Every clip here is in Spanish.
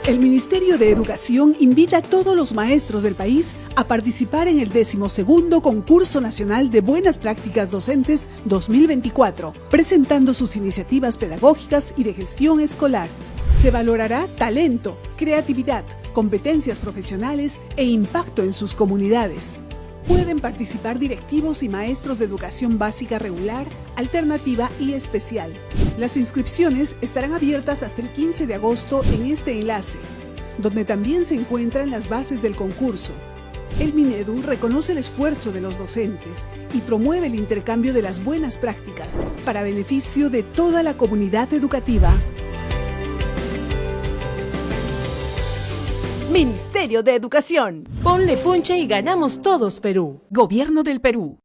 El Ministerio de Educación invita a todos los maestros del país a participar en el 12º Concurso Nacional de Buenas Prácticas Docentes 2024, presentando sus iniciativas pedagógicas y de gestión escolar. Se valorará talento, creatividad, competencias profesionales e impacto en sus comunidades. Pueden participar directivos y maestros de educación básica regular, alternativa y especial. Las inscripciones estarán abiertas hasta el 15 de agosto en este enlace, donde también se encuentran las bases del concurso. El Minedu reconoce el esfuerzo de los docentes y promueve el intercambio de las buenas prácticas para beneficio de toda la comunidad educativa. Ministerio de Educación. Ponle punche y ganamos todos, Perú. Gobierno del Perú.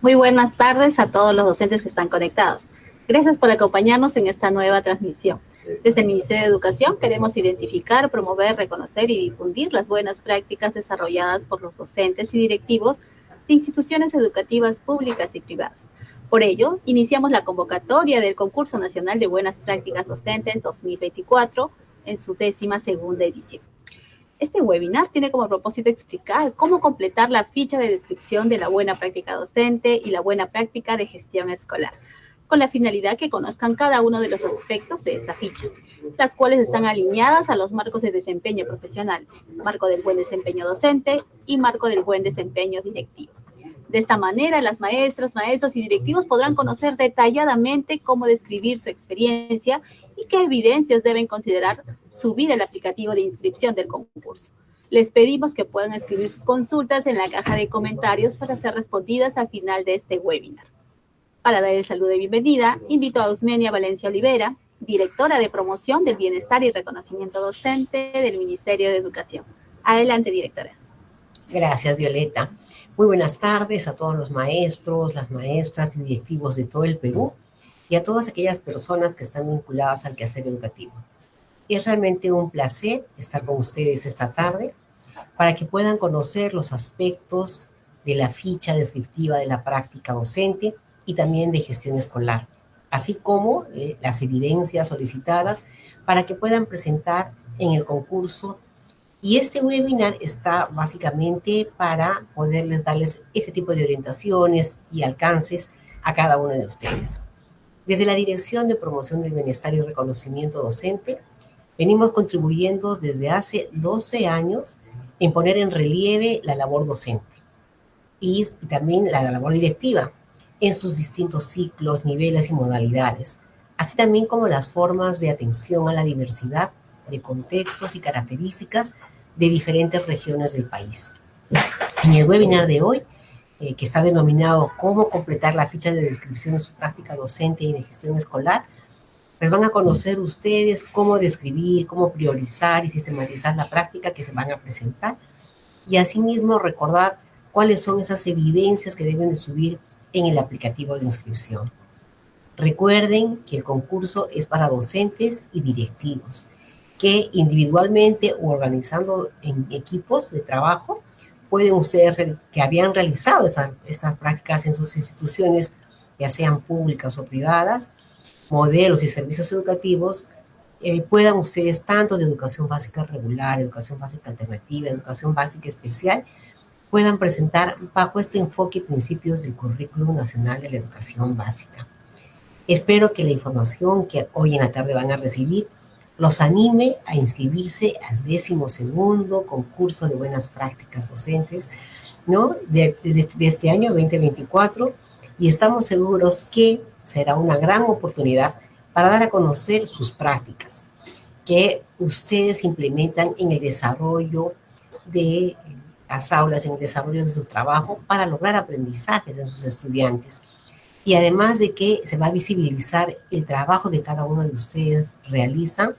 Muy buenas tardes a todos los docentes que están conectados. Gracias por acompañarnos en esta nueva transmisión. Desde el Ministerio de Educación queremos identificar, promover, reconocer y difundir las buenas prácticas desarrolladas por los docentes y directivos de instituciones educativas públicas y privadas. Por ello, iniciamos la convocatoria del Concurso Nacional de Buenas Prácticas Docentes 2024 en su 12ª edición. Este webinar tiene como propósito explicar cómo completar la ficha de descripción de la buena práctica docente y la buena práctica de gestión escolar, con la finalidad que conozcan cada uno de los aspectos de esta ficha, las cuales están alineadas a los marcos de desempeño profesional, marco del buen desempeño docente y marco del buen desempeño directivo. De esta manera, las maestras, maestros y directivos podrán conocer detalladamente cómo describir su experiencia y qué evidencias deben considerar subir el aplicativo de inscripción del concurso. Les pedimos que puedan escribir sus consultas en la caja de comentarios para ser respondidas al final de este webinar. Para dar el saludo de bienvenida, invito a Osmenia Valencia Olivera, directora de Promoción del Bienestar y Reconocimiento Docente del Ministerio de Educación. Adelante, directora. Gracias, Violeta. Muy buenas tardes a todos los maestros, las maestras y directivos de todo el Perú y a todas aquellas personas que están vinculadas al quehacer educativo. Es realmente un placer estar con ustedes esta tarde para que puedan conocer los aspectos de la ficha descriptiva de la práctica docente y también de gestión escolar, así como las evidencias solicitadas para que puedan presentar en el concurso. Y este webinar está básicamente para darles ese tipo de orientaciones y alcances a cada uno de ustedes. Desde la Dirección de Promoción del Bienestar y Reconocimiento Docente, venimos contribuyendo desde hace 12 años en poner en relieve la labor docente y también la labor directiva en sus distintos ciclos, niveles y modalidades, así también como las formas de atención a la diversidad de contextos y características de diferentes regiones del país. En el webinar de hoy, que está denominado ¿Cómo completar la ficha de descripción de su práctica docente y de gestión escolar?, pues van a conocer ustedes cómo describir, cómo priorizar y sistematizar la práctica que se van a presentar y asimismo recordar cuáles son esas evidencias que deben de subir en el aplicativo de inscripción. Recuerden que el concurso es para docentes y directivos que individualmente o organizando en equipos de trabajo pueden ustedes que habían realizado estas prácticas en sus instituciones, ya sean públicas o privadas, modelos y servicios educativos, puedan ustedes tanto de educación básica regular, educación básica alternativa, educación básica especial, puedan presentar bajo este enfoque y principios del Currículum Nacional de la Educación Básica. Espero que la información que hoy en la tarde van a recibir los anime a inscribirse al 12º concurso de buenas prácticas docentes, ¿no?, de este año 2024, y estamos seguros que será una gran oportunidad para dar a conocer sus prácticas que ustedes implementan en el desarrollo de las aulas, en el desarrollo de su trabajo para lograr aprendizajes en sus estudiantes. Y además de que se va a visibilizar el trabajo que cada uno de ustedes realiza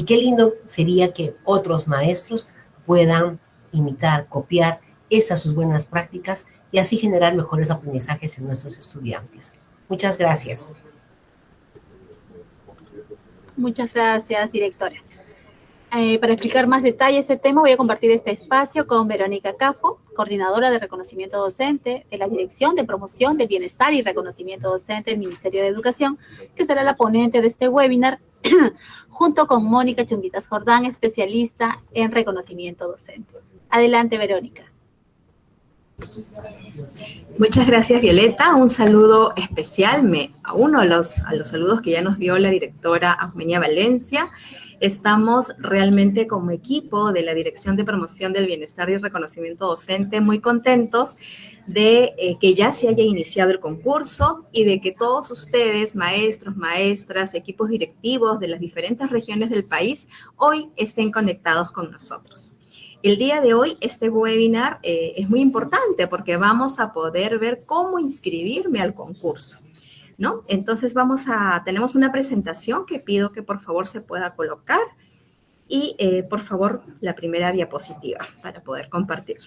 Y qué lindo sería que otros maestros puedan imitar, copiar esas sus buenas prácticas y así generar mejores aprendizajes en nuestros estudiantes. Muchas gracias. Muchas gracias, directora. Para explicar más detalles este tema, voy a compartir este espacio con Verónica Cafo, coordinadora de reconocimiento docente de la Dirección de Promoción del Bienestar y Reconocimiento Docente del Ministerio de Educación, que será la ponente de este webinar, junto con Mónica Chumbitas Jordán, especialista en reconocimiento docente. Adelante, Verónica. Muchas gracias, Violeta. Un saludo especial, a uno a los saludos que ya nos dio la directora Eugenia Valencia. Estamos realmente como equipo de la Dirección de Promoción del Bienestar y Reconocimiento Docente muy contentos de que ya se haya iniciado el concurso y de que todos ustedes, maestros, maestras, equipos directivos de las diferentes regiones del país, hoy estén conectados con nosotros. El día de hoy este webinar es muy importante porque vamos a poder ver cómo inscribirme al concurso, ¿no? Entonces tenemos una presentación que pido que por favor se pueda colocar y por favor la primera diapositiva para poder compartir.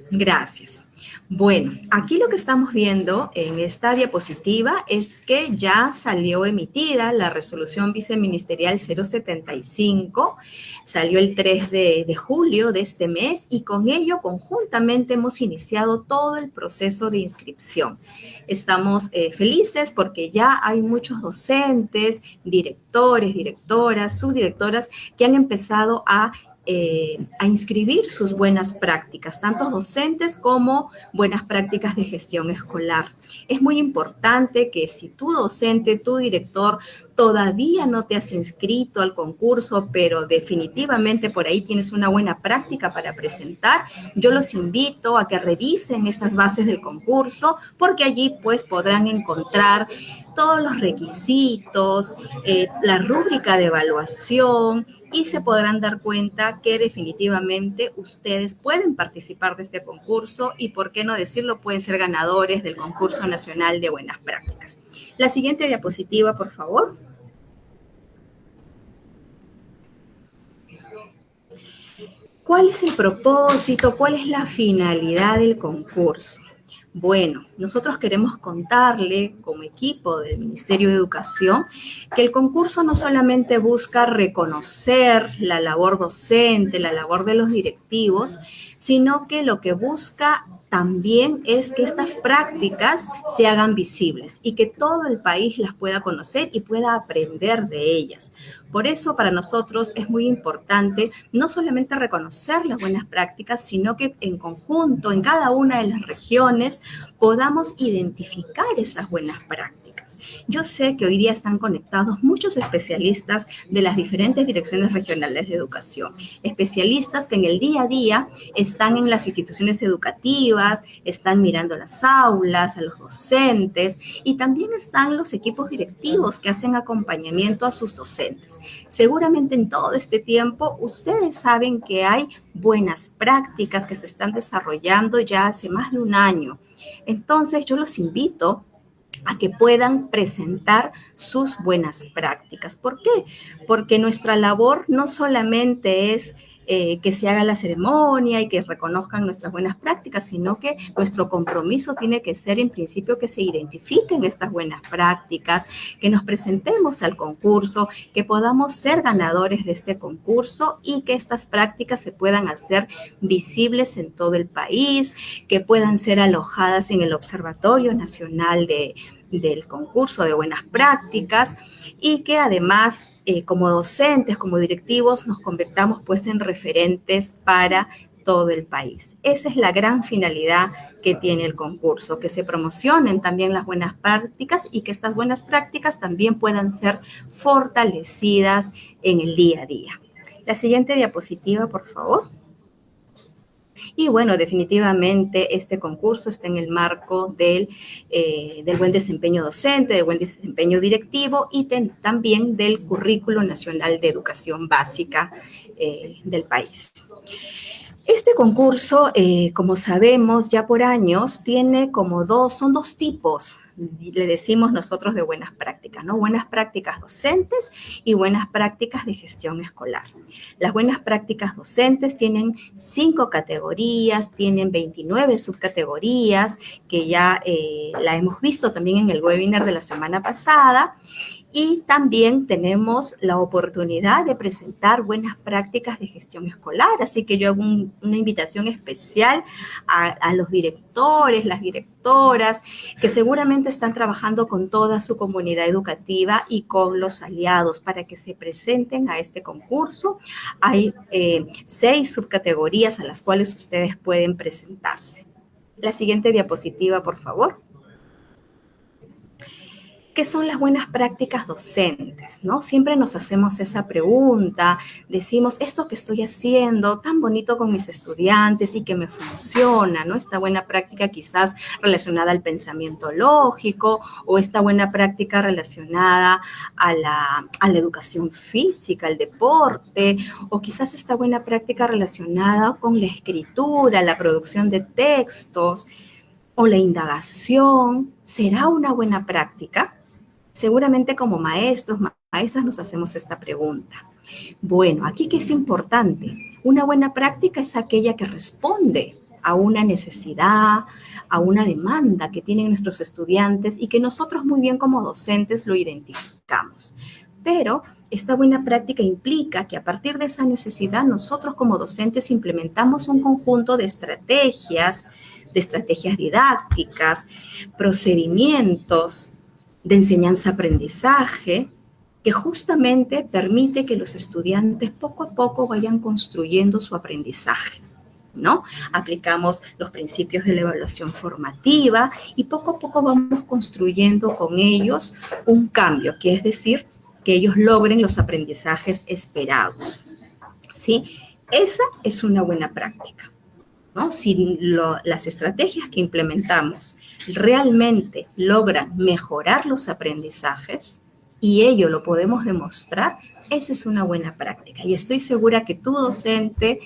Gracias. Bueno, aquí lo que estamos viendo en esta diapositiva es que ya salió emitida la resolución viceministerial 075, salió el 3 de julio de este mes y con ello conjuntamente hemos iniciado todo el proceso de inscripción. Estamos felices porque ya hay muchos docentes, directores, directoras, subdirectoras que han empezado a inscribir sus buenas prácticas, tanto docentes como buenas prácticas de gestión escolar. Es muy importante que si tu docente, tu director, todavía no te has inscrito al concurso, pero definitivamente por ahí tienes una buena práctica para presentar, yo los invito a que revisen estas bases del concurso, porque allí pues podrán encontrar todos los requisitos, la rúbrica de evaluación, y se podrán dar cuenta que definitivamente ustedes pueden participar de este concurso y, por qué no decirlo, pueden ser ganadores del Concurso Nacional de Buenas Prácticas. La siguiente diapositiva, por favor. ¿Cuál es el propósito? ¿Cuál es la finalidad del concurso? Bueno, nosotros queremos contarle como equipo del Ministerio de Educación que el concurso no solamente busca reconocer la labor docente, la labor de los directivos, sino que lo que busca también es que estas prácticas se hagan visibles y que todo el país las pueda conocer y pueda aprender de ellas. Por eso para nosotros es muy importante no solamente reconocer las buenas prácticas, sino que en conjunto, en cada una de las regiones, podamos identificar esas buenas prácticas. Yo sé que hoy día están conectados muchos especialistas de las diferentes direcciones regionales de educación, especialistas que en el día a día están en las instituciones educativas, están mirando las aulas, a los docentes y también están los equipos directivos que hacen acompañamiento a sus docentes. Seguramente en todo este tiempo ustedes saben que hay buenas prácticas que se están desarrollando ya hace más de un año. Entonces yo los invito a que puedan presentar sus buenas prácticas. ¿Por qué? Porque nuestra labor no solamente es que se haga la ceremonia y que reconozcan nuestras buenas prácticas, sino que nuestro compromiso tiene que ser en principio que se identifiquen estas buenas prácticas, que nos presentemos al concurso, que podamos ser ganadores de este concurso y que estas prácticas se puedan hacer visibles en todo el país, que puedan ser alojadas en el Observatorio Nacional del Concurso de Buenas Prácticas y que además como docentes, como directivos, nos convertamos pues en referentes para todo el país. Esa es la gran finalidad que tiene el concurso, que se promocionen también las buenas prácticas y que estas buenas prácticas también puedan ser fortalecidas en el día a día. La siguiente diapositiva, por favor. Y bueno, definitivamente este concurso está en el marco del buen desempeño docente, del buen desempeño directivo y también del Currículo Nacional de Educación Básica del país. Este concurso, como sabemos ya por años, tiene son dos tipos le decimos nosotros de buenas prácticas, ¿no? Buenas prácticas docentes y buenas prácticas de gestión escolar. Las buenas prácticas docentes tienen 5 categorías, tienen 29 subcategorías, que ya la hemos visto también en el webinar de la semana pasada. Y también tenemos la oportunidad de presentar buenas prácticas de gestión escolar. Así que yo hago una invitación especial a los directores, las directoras, que seguramente están trabajando con toda su comunidad educativa y con los aliados para que se presenten a este concurso. Hay 6 subcategorías a las cuales ustedes pueden presentarse. La siguiente diapositiva, por favor. ¿Qué son las buenas prácticas docentes? ¿No? Siempre nos hacemos esa pregunta, decimos, esto que estoy haciendo tan bonito con mis estudiantes y que me funciona, ¿no? Esta buena práctica quizás relacionada al pensamiento lógico o esta buena práctica relacionada a la educación física, al deporte, o quizás esta buena práctica relacionada con la escritura, la producción de textos o la indagación. ¿Será una buena práctica? Seguramente como maestros, maestras nos hacemos esta pregunta. Bueno, aquí ¿qué es importante? Una buena práctica es aquella que responde a una necesidad, a una demanda que tienen nuestros estudiantes y que nosotros muy bien como docentes lo identificamos. Pero esta buena práctica implica que a partir de esa necesidad nosotros como docentes implementamos un conjunto de estrategias didácticas, procedimientos de enseñanza-aprendizaje, que justamente permite que los estudiantes poco a poco vayan construyendo su aprendizaje, ¿no? Aplicamos los principios de la evaluación formativa y poco a poco vamos construyendo con ellos un cambio, que es decir, que ellos logren los aprendizajes esperados, ¿sí? Esa es una buena práctica, ¿no? Si las estrategias que implementamos realmente logran mejorar los aprendizajes y ello lo podemos demostrar, esa es una buena práctica. Y estoy segura que tú, docente,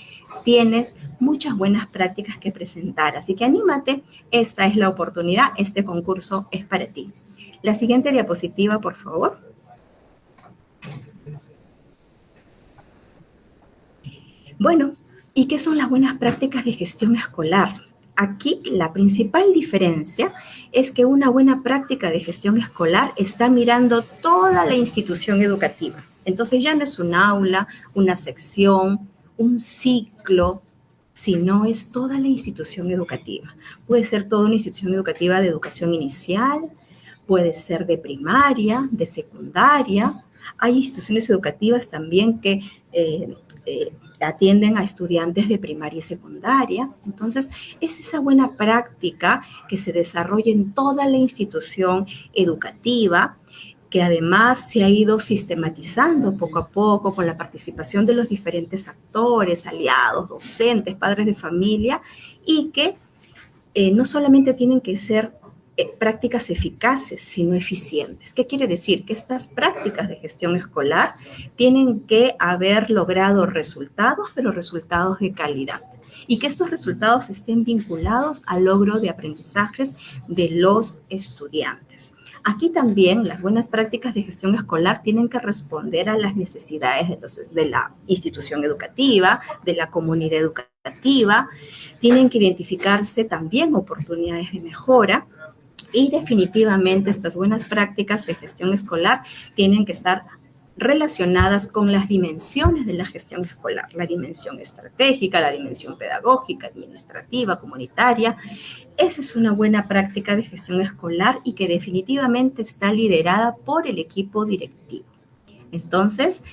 tienes muchas buenas prácticas que presentar. Así que anímate, esta es la oportunidad, este concurso es para ti. La siguiente diapositiva, por favor. Bueno, ¿y qué son las buenas prácticas de gestión escolar? Aquí la principal diferencia es que una buena práctica de gestión escolar está mirando toda la institución educativa. Entonces ya no es un aula, una sección, un ciclo, sino es toda la institución educativa. Puede ser toda una institución educativa de educación inicial, puede ser de primaria, de secundaria. Hay instituciones educativas también que atienden a estudiantes de primaria y secundaria. Entonces, es esa buena práctica que se desarrolla en toda la institución educativa, que además se ha ido sistematizando poco a poco con la participación de los diferentes actores, aliados, docentes, padres de familia, y que no solamente tienen que ser prácticas eficaces, sino eficientes. ¿Qué quiere decir? Que estas prácticas de gestión escolar tienen que haber logrado resultados, pero resultados de calidad. Y que estos resultados estén vinculados al logro de aprendizajes de los estudiantes. Aquí también las buenas prácticas de gestión escolar tienen que responder a las necesidades de la institución educativa, de la comunidad educativa. Tienen que identificarse también oportunidades de mejora. Y definitivamente estas buenas prácticas de gestión escolar tienen que estar relacionadas con las dimensiones de la gestión escolar, la dimensión estratégica, la dimensión pedagógica, administrativa, comunitaria. Esa es una buena práctica de gestión escolar y que definitivamente está liderada por el equipo directivo. Entonces,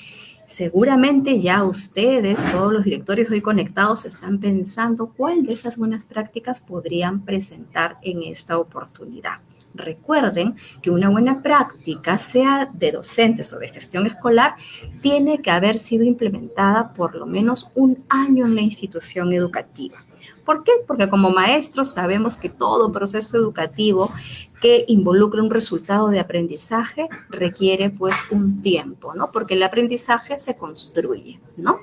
seguramente ya ustedes, todos los directores hoy conectados, están pensando cuál de esas buenas prácticas podrían presentar en esta oportunidad. Recuerden que una buena práctica, sea de docentes o de gestión escolar, tiene que haber sido implementada por lo menos un año en la institución educativa. ¿Por qué? Porque como maestros sabemos que todo proceso educativo que involucra un resultado de aprendizaje requiere pues un tiempo, ¿no? Porque el aprendizaje se construye, ¿no?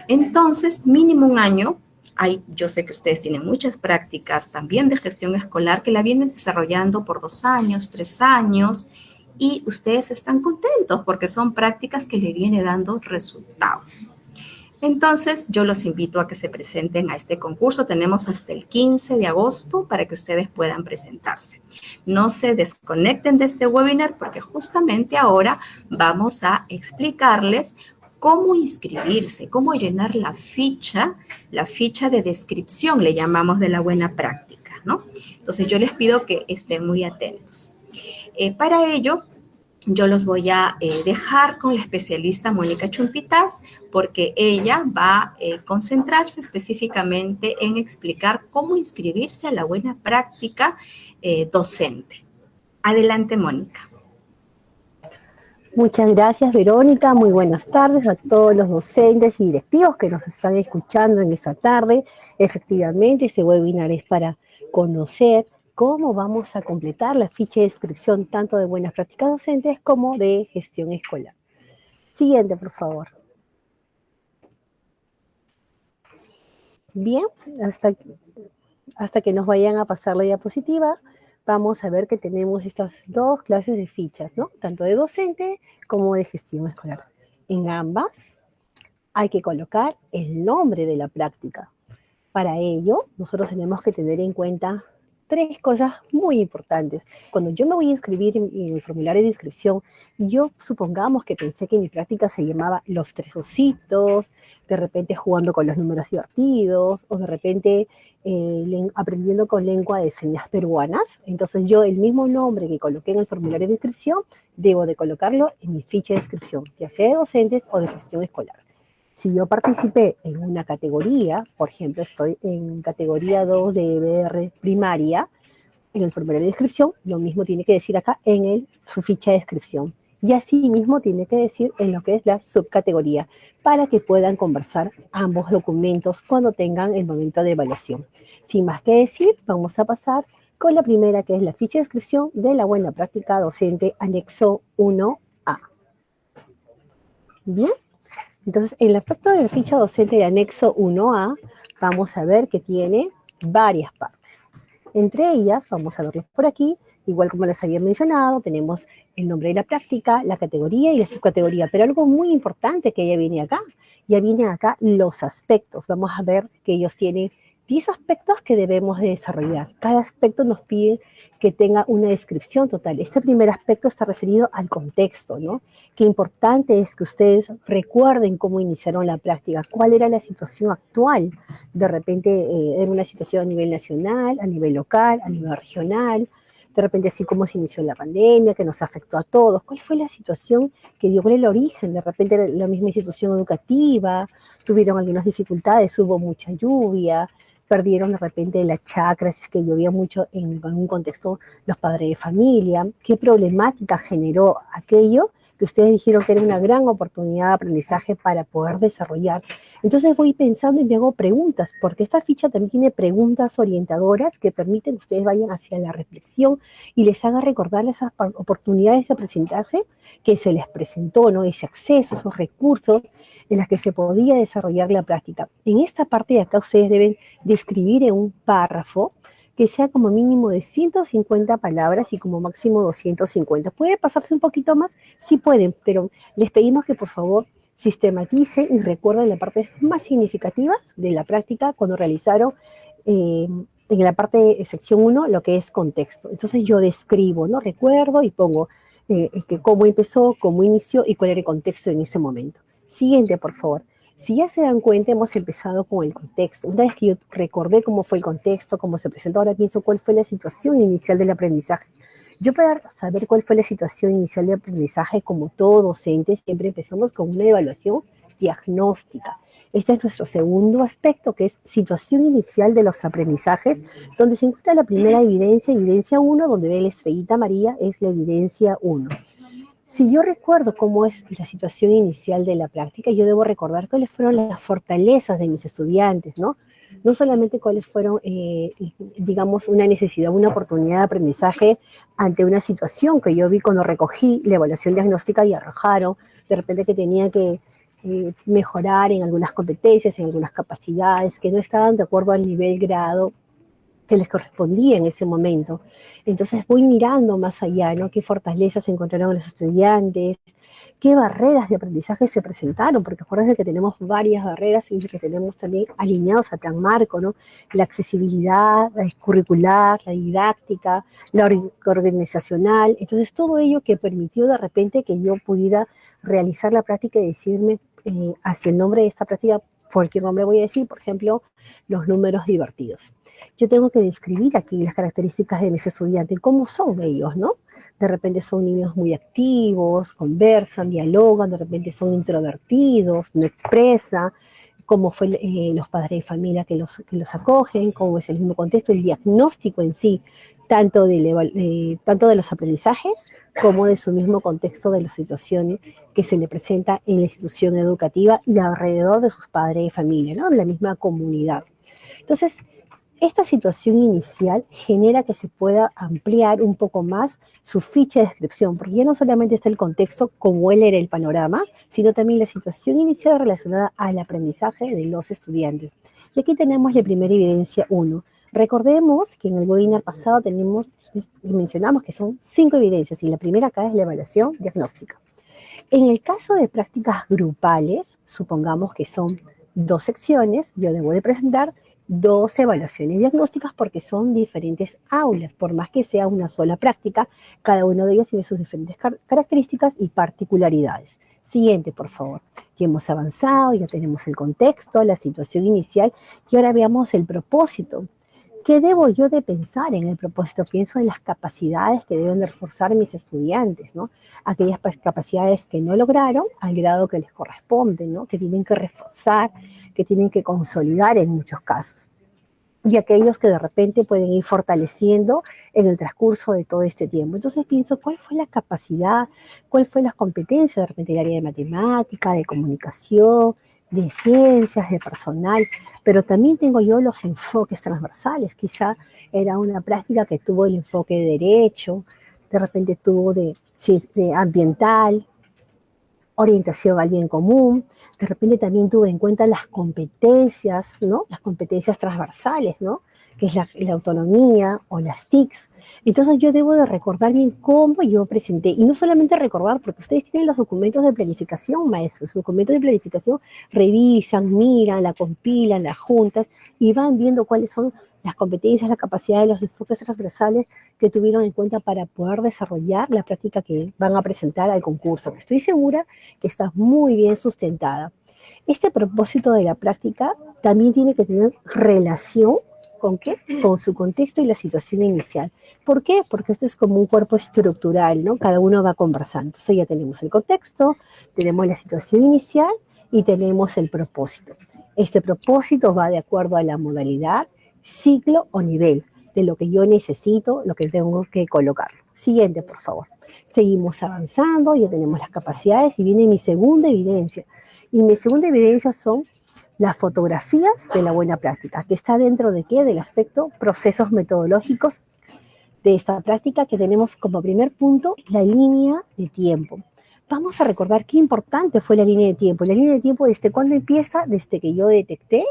Entonces, mínimo un año Yo sé que ustedes tienen muchas prácticas también de gestión escolar que la vienen desarrollando por 2 años, 3 años, y ustedes están contentos porque son prácticas que le vienen dando resultados. Entonces, yo los invito a que se presenten a este concurso. Tenemos hasta el 15 de agosto para que ustedes puedan presentarse. No se desconecten de este webinar porque justamente ahora vamos a explicarles cómo inscribirse, cómo llenar la ficha de descripción, le llamamos, de la buena práctica, ¿no? Entonces, yo les pido que estén muy atentos. Para ello, yo los voy a dejar con la especialista Mónica Chumpitaz, porque ella va a concentrarse específicamente en explicar cómo inscribirse a la buena práctica docente. Adelante, Mónica. Muchas gracias, Verónica. Muy buenas tardes a todos los docentes y directivos que nos están escuchando en esta tarde. Efectivamente, este webinar es para conocer cómo vamos a completar la ficha de inscripción tanto de buenas prácticas docentes como de gestión escolar. Siguiente, por favor. Bien, hasta que nos vayan a pasar la diapositiva, vamos a ver que tenemos estas 2 clases de fichas, ¿no? Tanto de docente como de gestión escolar. En ambas hay que colocar el nombre de la práctica. Para ello, nosotros tenemos que tener en cuenta 3 cosas muy importantes. Cuando yo me voy a inscribir en el formulario de inscripción, yo supongamos que pensé que mi práctica se llamaba Los 3 ositos, de repente jugando con los números divertidos, o de repente aprendiendo con lengua de señas peruanas. Entonces yo el mismo nombre que coloqué en el formulario de inscripción, debo de colocarlo en mi ficha de inscripción, ya sea de docentes o de gestión escolar. Si yo participé en una categoría, por ejemplo, estoy en categoría 2 de EBR primaria, en el formulario de inscripción, lo mismo tiene que decir acá en su ficha de inscripción. Y así mismo tiene que decir en lo que es la subcategoría, para que puedan conversar ambos documentos cuando tengan el momento de evaluación. Sin más que decir, vamos a pasar con la primera, que es la ficha de inscripción de la buena práctica docente anexo 1A. Bien. Entonces, en el aspecto de la ficha docente de anexo 1A, vamos a ver que tiene varias partes. Entre ellas, vamos a verlos por aquí, igual como les había mencionado, tenemos el nombre de la práctica, la categoría y la subcategoría, pero algo muy importante que ya viene acá los aspectos. Vamos a ver que ellos tienen 10 aspectos que debemos de desarrollar. Cada aspecto nos pide que tenga una descripción total. Este primer aspecto está referido al contexto, ¿no? Qué importante es que ustedes recuerden cómo iniciaron la práctica, cuál era la situación actual. De repente era una situación a nivel nacional, a nivel local, a nivel regional, de repente así como se inició la pandemia, que nos afectó a todos. ¿Cuál fue la situación que dio con el origen? De repente la misma institución educativa, tuvieron algunas dificultades, hubo mucha lluvia, perdieron de repente la chacra, si es que llovía mucho en un contexto los padres de familia. ¿Qué problemática generó aquello que ustedes dijeron que era una gran oportunidad de aprendizaje para poder desarrollar? Entonces voy pensando y me hago preguntas, porque esta ficha también tiene preguntas orientadoras que permiten que ustedes vayan hacia la reflexión y les haga recordar esas oportunidades de aprendizaje que se les presentó, ¿no? Ese acceso, esos recursos en las que se podía desarrollar la práctica. En esta parte de acá ustedes deben describir en un párrafo que sea como mínimo de 150 palabras y como máximo 250. ¿Puede pasarse un poquito más? Sí pueden, pero les pedimos que por favor sistematicen y recuerden las partes más significativas de la práctica cuando realizaron en la parte de sección 1 lo que es contexto. Entonces yo describo, ¿no? Recuerdo y pongo que cómo empezó, cómo inició y cuál era el contexto en ese momento. Siguiente, por favor. Si ya se dan cuenta, hemos empezado con el contexto. Una vez que yo recordé cómo fue el contexto, cómo se presentó, ahora pienso cuál fue la situación inicial del aprendizaje. Yo para saber cuál fue la situación inicial de aprendizaje, como todo docente, siempre empezamos con una evaluación diagnóstica. Este es nuestro segundo aspecto, que es situación inicial de los aprendizajes, donde se encuentra la primera evidencia 1, donde ve la estrellita amarilla, es la evidencia 1. Si yo recuerdo cómo es la situación inicial de la práctica, yo debo recordar cuáles fueron las fortalezas de mis estudiantes, ¿no? No solamente cuáles fueron, digamos, una necesidad, una oportunidad de aprendizaje ante una situación que yo vi cuando recogí la evaluación diagnóstica y arrojaron, de repente que tenía que mejorar en algunas competencias, en algunas capacidades que no estaban de acuerdo al nivel grado que les correspondía en ese momento. Entonces voy mirando más allá, ¿no? ¿Qué fortalezas encontraron los estudiantes? ¿Qué barreras de aprendizaje se presentaron? Porque acuérdense que tenemos varias barreras y que tenemos también alineados al plan marco, ¿no? La accesibilidad, la curricular, la didáctica, la organizacional. Entonces todo ello que permitió de repente que yo pudiera realizar la práctica y decirme hacia el nombre de esta práctica, cualquier nombre voy a decir, por ejemplo, los números divertidos. Yo tengo que describir aquí las características de mis estudiantes, cómo son ellos, ¿no? De repente son niños muy activos, conversan, dialogan, de repente son introvertidos, no expresan, cómo fue los padres de familia que los acogen, cómo es el mismo contexto, el diagnóstico en sí, tanto de los aprendizajes como de su mismo contexto de las situaciones que se le presenta en la institución educativa y alrededor de sus padres de familia, ¿no? En la misma comunidad. Entonces, esta situación inicial genera que se pueda ampliar un poco más su ficha de descripción, porque ya no solamente está el contexto como él era el panorama, sino también la situación inicial relacionada al aprendizaje de los estudiantes. Y aquí tenemos la primera evidencia 1. Recordemos que en el webinar pasado mencionamos que son 5 evidencias, y la primera acá es la evaluación diagnóstica. En el caso de prácticas grupales, supongamos que son 2 secciones, yo debo de presentar 2 evaluaciones diagnósticas porque son diferentes aulas, por más que sea una sola práctica, cada uno de ellos tiene sus diferentes características y particularidades. Siguiente, por favor. Ya hemos avanzado, ya tenemos el contexto, la situación inicial, y ahora veamos el propósito. ¿Qué debo yo de pensar en el propósito? Pienso en las capacidades que deben de reforzar mis estudiantes, ¿no? Aquellas capacidades que no lograron al grado que les corresponde, ¿no? Que tienen que reforzar, que tienen que consolidar en muchos casos. Y aquellos que de repente pueden ir fortaleciendo en el transcurso de todo este tiempo. Entonces pienso, ¿cuál fue la capacidad? ¿Cuál fue las competencias de repente del área de matemática, de comunicación, de ciencias, de personal? Pero también tengo yo los enfoques transversales. Quizá era una práctica que tuvo el enfoque de derecho, de repente tuvo de ambiental, orientación al bien común, de repente también tuve en cuenta las competencias, ¿no? Las competencias transversales, ¿no? Que es la autonomía o las TICs. Entonces yo debo de recordar bien cómo yo presenté, y no solamente recordar, porque ustedes tienen los documentos de planificación, maestros, los documentos de planificación revisan, miran, la compilan, las juntas, y van viendo cuáles son las competencias, la capacidad de los enfoques transversales que tuvieron en cuenta para poder desarrollar la práctica que van a presentar al concurso, que estoy segura que está muy bien sustentada. Este propósito de la práctica también tiene que tener relación ¿con qué? Con su contexto y la situación inicial. ¿Por qué? Porque esto es como un cuerpo estructural, ¿no? Cada uno va conversando. Entonces ya tenemos el contexto, tenemos la situación inicial y tenemos el propósito. Este propósito va de acuerdo a la modalidad, ciclo o nivel de lo que yo necesito, lo que tengo que colocar. Siguiente, por favor. Seguimos avanzando, ya tenemos las capacidades y viene mi segunda evidencia. Y mi segunda evidencia son las fotografías de la buena práctica, que está dentro de ¿qué? Del aspecto procesos metodológicos de esta práctica, que tenemos como primer punto la línea de tiempo. Vamos a recordar qué importante fue la línea de tiempo. La línea de tiempo, ¿desde cuándo empieza? Desde que yo detecté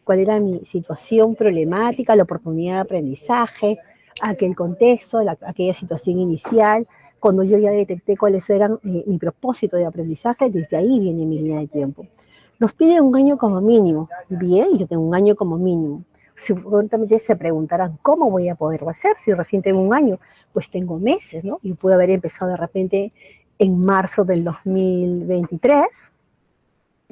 cuál era mi situación problemática, la oportunidad de aprendizaje, aquel contexto, aquella situación inicial. Cuando yo ya detecté cuáles eran mi propósito de aprendizaje, desde ahí viene mi línea de tiempo. Nos piden un año como mínimo. Bien, yo tengo un año como mínimo. Seguramente se preguntarán, ¿cómo voy a poderlo hacer si recién tengo un año? Pues tengo meses, ¿no? Yo pude haber empezado de repente en marzo del 2023.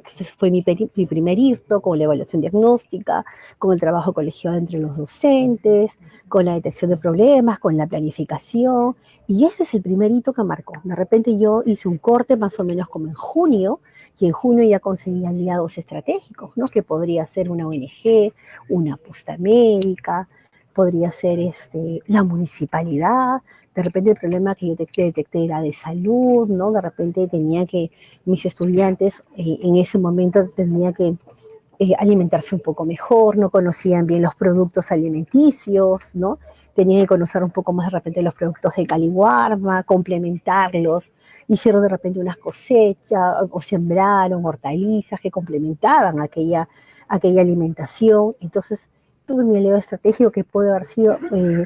Ese fue mi primer hito, con la evaluación diagnóstica, con el trabajo colegiado entre los docentes, con la detección de problemas, con la planificación. Y ese es el primer hito que marcó. De repente yo hice un corte más o menos como en junio, y en junio ya conseguí aliados estratégicos, ¿no? Que podría ser una ONG, una posta médica, podría ser la municipalidad. De repente el problema que yo detecté era de salud, ¿no? De repente mis estudiantes en ese momento tenían que alimentarse un poco mejor, no conocían bien los productos alimenticios, ¿no? tenían que conocer un poco más de repente los productos de Caliwarma, complementarlos, hicieron de repente unas cosechas o sembraron hortalizas que complementaban aquella alimentación. Entonces, tuve mi elevado estratégico que puede haber sido,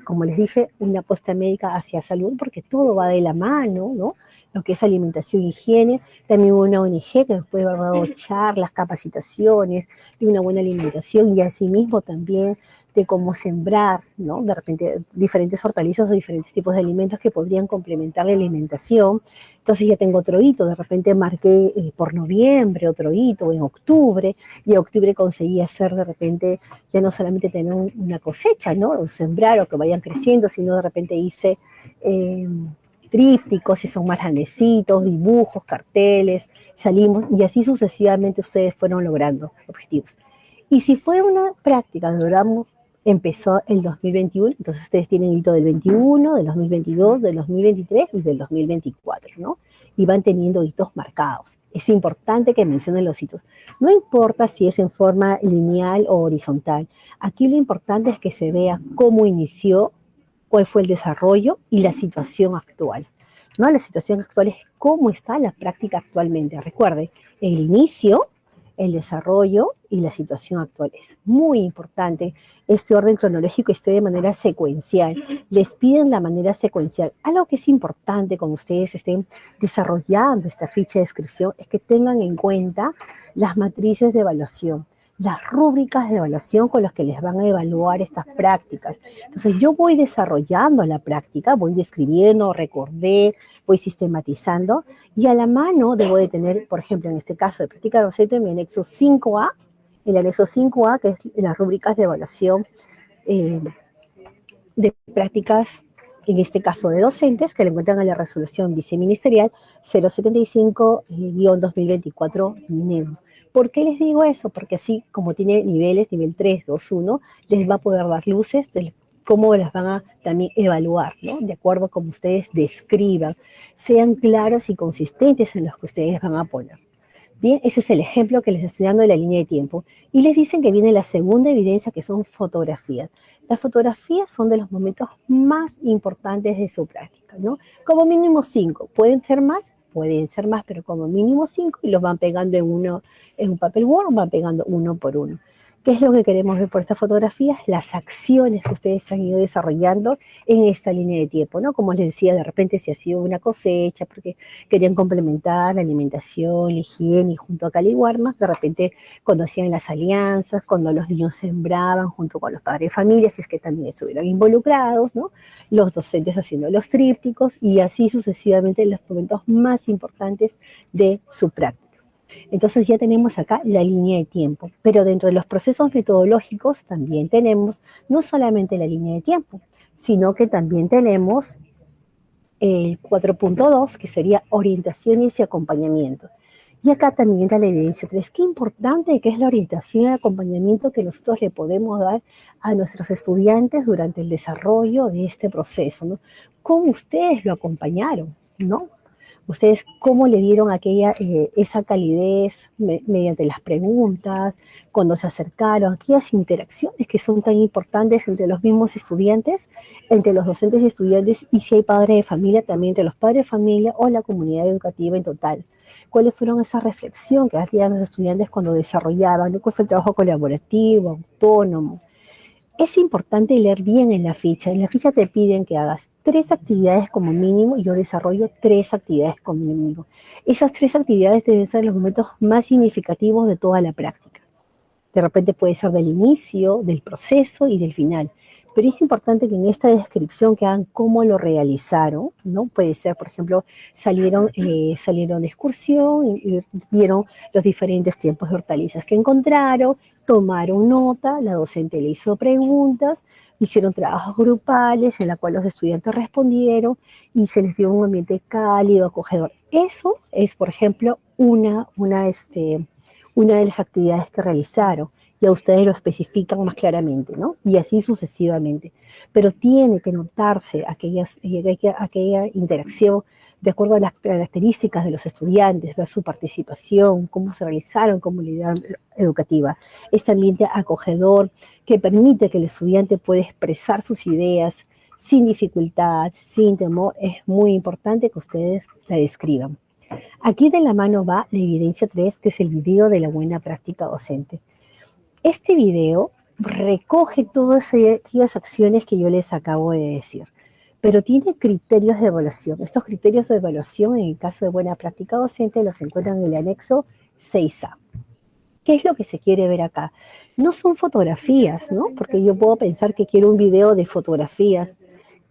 como les dije, una apuesta médica hacia salud, porque todo va de la mano, ¿no? Lo que es alimentación y higiene. También hubo una ONG que nos puede haber dado charlas, capacitaciones de una buena alimentación y asimismo también de cómo sembrar, ¿no? De repente diferentes hortalizas o diferentes tipos de alimentos que podrían complementar la alimentación. Entonces ya tengo otro hito, de repente marqué por noviembre otro hito, en octubre, y en octubre conseguí hacer de repente, ya no solamente tener una cosecha, ¿no? O sembrar o que vayan creciendo, sino de repente hice trípticos, si son más grandecitos, dibujos, carteles, salimos, y así sucesivamente ustedes fueron logrando objetivos. Y si fue una práctica, logramos, empezó el 2021, entonces ustedes tienen el hito del 21, del 2022, del 2023 y del 2024, ¿no? Y van teniendo hitos marcados. Es importante que mencionen los hitos. No importa si es en forma lineal o horizontal. Aquí lo importante es que se vea cómo inició, cuál fue el desarrollo y la situación actual. ¿No? La situación actual es cómo está la práctica actualmente. Recuerde, el inicio, el desarrollo y la situación actual. Es muy importante este orden cronológico esté de manera secuencial. Les piden la manera secuencial. Algo que es importante cuando ustedes estén desarrollando esta ficha de descripción es que tengan en cuenta las matrices de evaluación, las rúbricas de evaluación con las que les van a evaluar estas prácticas. Entonces yo voy desarrollando la práctica, voy describiendo, recordé, voy sistematizando, y a la mano debo de tener, por ejemplo, en este caso de práctica docente, en mi anexo 5A, el anexo 5A, que es las rúbricas de evaluación de prácticas, en este caso de docentes, que le encuentran en la resolución viceministerial 075-2024 MINEDO. ¿Por qué les digo eso? Porque así, como tiene niveles, nivel 3, 2, 1, les va a poder dar luces de cómo las van a también evaluar, ¿no? De acuerdo a cómo ustedes describan. Sean claros y consistentes en los que ustedes van a poner. Bien, ese es el ejemplo que les estoy dando de la línea de tiempo. Y les dicen que viene la segunda evidencia, que son fotografías. Las fotografías son de los momentos más importantes de su práctica, ¿no? Como mínimo 5. Pueden ser más, pero como mínimo 5, y los van pegando en un papel Word, van pegando uno por uno. ¿Qué es lo que queremos ver por estas fotografías? Las acciones que ustedes han ido desarrollando en esta línea de tiempo, ¿no? Como les decía, de repente si ha sido una cosecha, porque querían complementar la alimentación, la higiene, y junto a Caliwarma, de repente cuando hacían las alianzas, cuando los niños sembraban junto con los padres de familia, si es que también estuvieran involucrados, ¿no? Los docentes haciendo los trípticos, y así sucesivamente en los momentos más importantes de su práctica. Entonces ya tenemos acá la línea de tiempo, pero dentro de los procesos metodológicos también tenemos no solamente la línea de tiempo, sino que también tenemos el 4.2, que sería orientaciones y acompañamiento. Y acá también entra la evidencia 3. Qué importante que es la orientación y acompañamiento que nosotros le podemos dar a nuestros estudiantes durante el desarrollo de este proceso, ¿no? ¿Cómo ustedes lo acompañaron, no? Ustedes cómo le dieron esa calidez mediante las preguntas, cuando se acercaron, aquellas interacciones que son tan importantes entre los mismos estudiantes, entre los docentes y estudiantes, y si hay padres de familia, también entre los padres de familia o la comunidad educativa en total. ¿Cuáles fueron esa reflexión que hacían los estudiantes cuando desarrollaban? ¿Cuál fue el trabajo colaborativo, autónomo? Es importante leer bien en la ficha. En la ficha te piden que hagas 3 actividades como mínimo, y yo desarrollo 3 actividades como mínimo. Esas 3 actividades deben ser los momentos más significativos de toda la práctica. De repente puede ser del inicio, del proceso y del final. Pero es importante que en esta descripción que hagan cómo lo realizaron, ¿no? Puede ser, por ejemplo, salieron de excursión y vieron los diferentes tiempos de hortalizas que encontraron, tomaron nota, la docente le hizo preguntas, hicieron trabajos grupales en la cual los estudiantes respondieron y se les dio un ambiente cálido, acogedor. Eso es, por ejemplo, una de las actividades que realizaron. Y a ustedes lo especifican más claramente, ¿no? Y así sucesivamente. Pero tiene que notarse aquella interacción de acuerdo a las características de los estudiantes, ver su participación, cómo se realizaron como comunidad educativa. Este ambiente acogedor que permite que el estudiante pueda expresar sus ideas, sin dificultad, sin temor. Es muy importante que ustedes la describan. Aquí de la mano va la evidencia 3, que es el video de la buena práctica docente. Este video recoge todas aquellas acciones que yo les acabo de decir, pero tiene criterios de evaluación. Estos criterios de evaluación, en el caso de buena práctica docente, los encuentran en el anexo 6A. ¿Qué es lo que se quiere ver acá? No son fotografías, ¿no? Porque yo puedo pensar que quiero un video de fotografías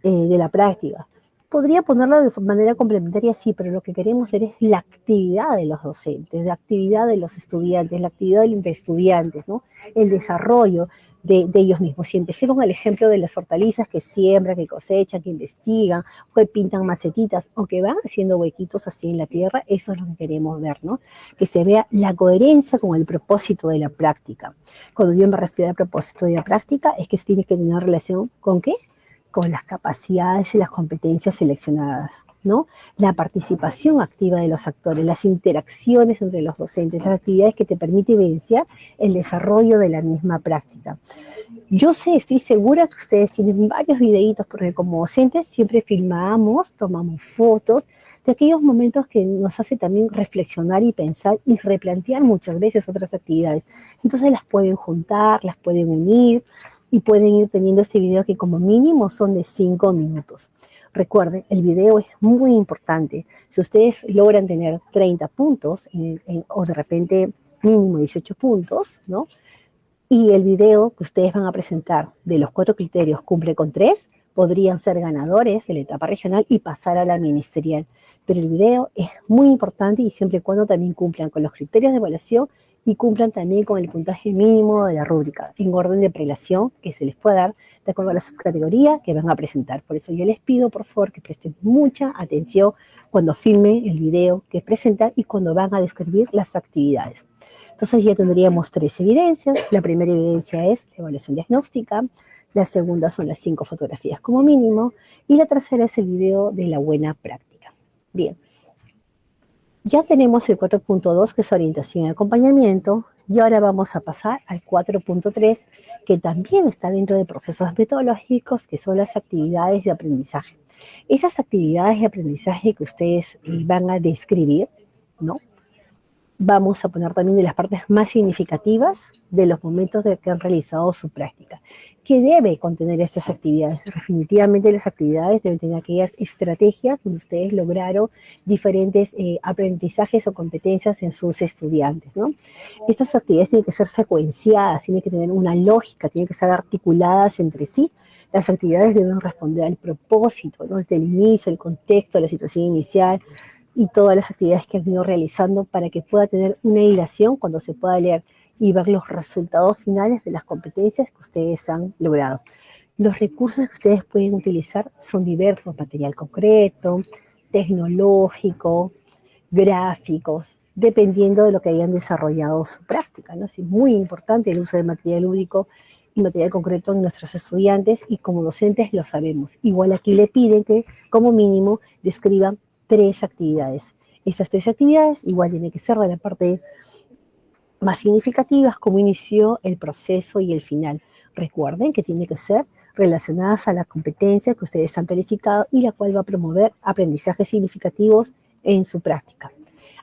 de la práctica. Podría ponerlo de manera complementaria, sí, pero lo que queremos ver es la actividad de los docentes, la actividad de los estudiantes, la actividad de los estudiantes, ¿no? El desarrollo de ellos mismos. Si empecé con el ejemplo de las hortalizas que siembran, que cosechan, que investigan, o que pintan macetitas, o que van haciendo huequitos así en la tierra, eso es lo que queremos ver, ¿no? Que se vea la coherencia con el propósito de la práctica. Cuando yo me refiero al propósito de la práctica, es que tiene que tener relación ¿con qué? Con las capacidades y las competencias seleccionadas, ¿no? La participación activa de los actores, las interacciones entre los docentes, las actividades que te permiten evidenciar el desarrollo de la misma práctica. Yo sé, estoy segura que ustedes tienen varios videitos, porque como docentes siempre filmamos, tomamos fotos de aquellos momentos que nos hace también reflexionar y pensar y replantear muchas veces otras actividades. Entonces las pueden juntar, las pueden unir y pueden ir teniendo este video que como mínimo son de 5 minutos. Recuerden, el video es muy importante. Si ustedes logran tener 30 puntos o de repente mínimo 18 puntos, ¿no? Y el video que ustedes van a presentar de los 4 criterios cumple con 3, podrían ser ganadores de la etapa regional y pasar a la ministerial. Pero el video es muy importante y siempre y cuando también cumplan con los criterios de evaluación y cumplan también con el puntaje mínimo de la rúbrica, en orden de prelación que se les puede dar de acuerdo a la subcategoría que van a presentar. Por eso yo les pido, por favor, que presten mucha atención cuando filmen el video que presentan y cuando van a describir las actividades. Entonces ya tendríamos 3 evidencias. La primera evidencia es la evaluación diagnóstica, la segunda son las 5 fotografías como mínimo, y la tercera es el video de la buena práctica. Bien, ya tenemos el 4.2, que es orientación y acompañamiento, y ahora vamos a pasar al 4.3, que también está dentro de procesos metodológicos, que son las actividades de aprendizaje. Esas actividades de aprendizaje que ustedes van a describir, ¿no? Vamos a poner también de las partes más significativas de los momentos de que han realizado su práctica. ¿Qué debe contener estas actividades? Definitivamente las actividades deben tener aquellas estrategias donde ustedes lograron diferentes aprendizajes o competencias en sus estudiantes, ¿no? Estas actividades tienen que ser secuenciadas, tienen que tener una lógica, tienen que estar articuladas entre sí. Las actividades deben responder al propósito, ¿no? Desde el inicio, el contexto, la situación inicial, y todas las actividades que han ido realizando para que pueda tener una hilación cuando se pueda leer y ver los resultados finales de las competencias que ustedes han logrado. Los recursos que ustedes pueden utilizar son diversos: material concreto, tecnológico, gráficos, dependiendo de lo que hayan desarrollado su práctica, ¿no? Es muy importante el uso de material lúdico y material concreto en nuestros estudiantes, y como docentes lo sabemos. Igual aquí le piden que como mínimo describan 3 actividades. Estas 3 actividades igual tienen que ser de la parte más significativas, como inició el proceso y el final. Recuerden que tienen que ser relacionadas a la competencia que ustedes han planificado y la cual va a promover aprendizajes significativos en su práctica.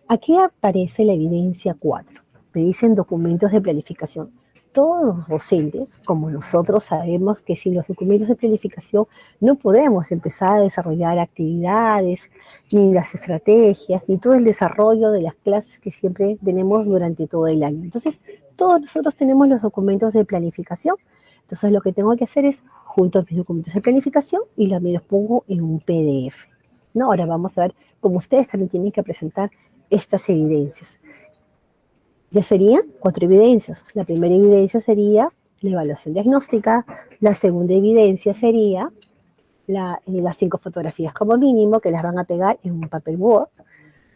Aquí aparece la evidencia 4. Me dicen documentos de planificación. Todos los docentes, como nosotros, sabemos que sin los documentos de planificación no podemos empezar a desarrollar actividades, ni las estrategias, ni todo el desarrollo de las clases que siempre tenemos durante todo el año. Entonces, todos nosotros tenemos los documentos de planificación. Entonces, lo que tengo que hacer es junto mis documentos de planificación y me los pongo en un PDF, ¿no? Ahora vamos a ver cómo ustedes también tienen que presentar estas evidencias. Ya serían 4 evidencias. La primera evidencia sería la evaluación diagnóstica, la segunda evidencia sería las 5 fotografías como mínimo, que las van a pegar en un papel Word.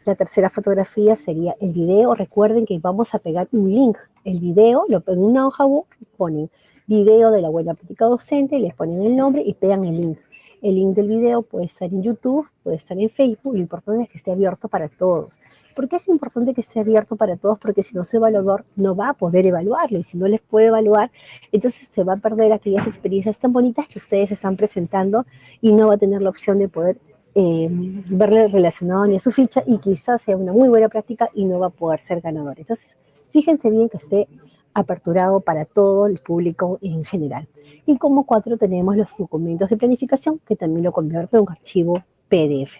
La tercera fotografía sería el video. Recuerden que vamos a pegar un link. El video lo ponen en una hoja Word, ponen video de la buena práctica docente, les ponen el nombre y pegan el link. El link del video puede estar en YouTube, puede estar en Facebook, lo importante es que esté abierto para todos. ¿Por qué es importante que esté abierto para todos? Porque si no su evaluador no va a poder evaluarlo, y si no les puede evaluar, entonces se va a perder aquellas experiencias tan bonitas que ustedes están presentando y no va a tener la opción de poder verle relacionado ni a su ficha, y quizás sea una muy buena práctica y no va a poder ser ganador. Entonces, fíjense bien que esté aperturado para todo el público en general. Y como 4 tenemos los documentos de planificación, que también lo convierte en un archivo PDF.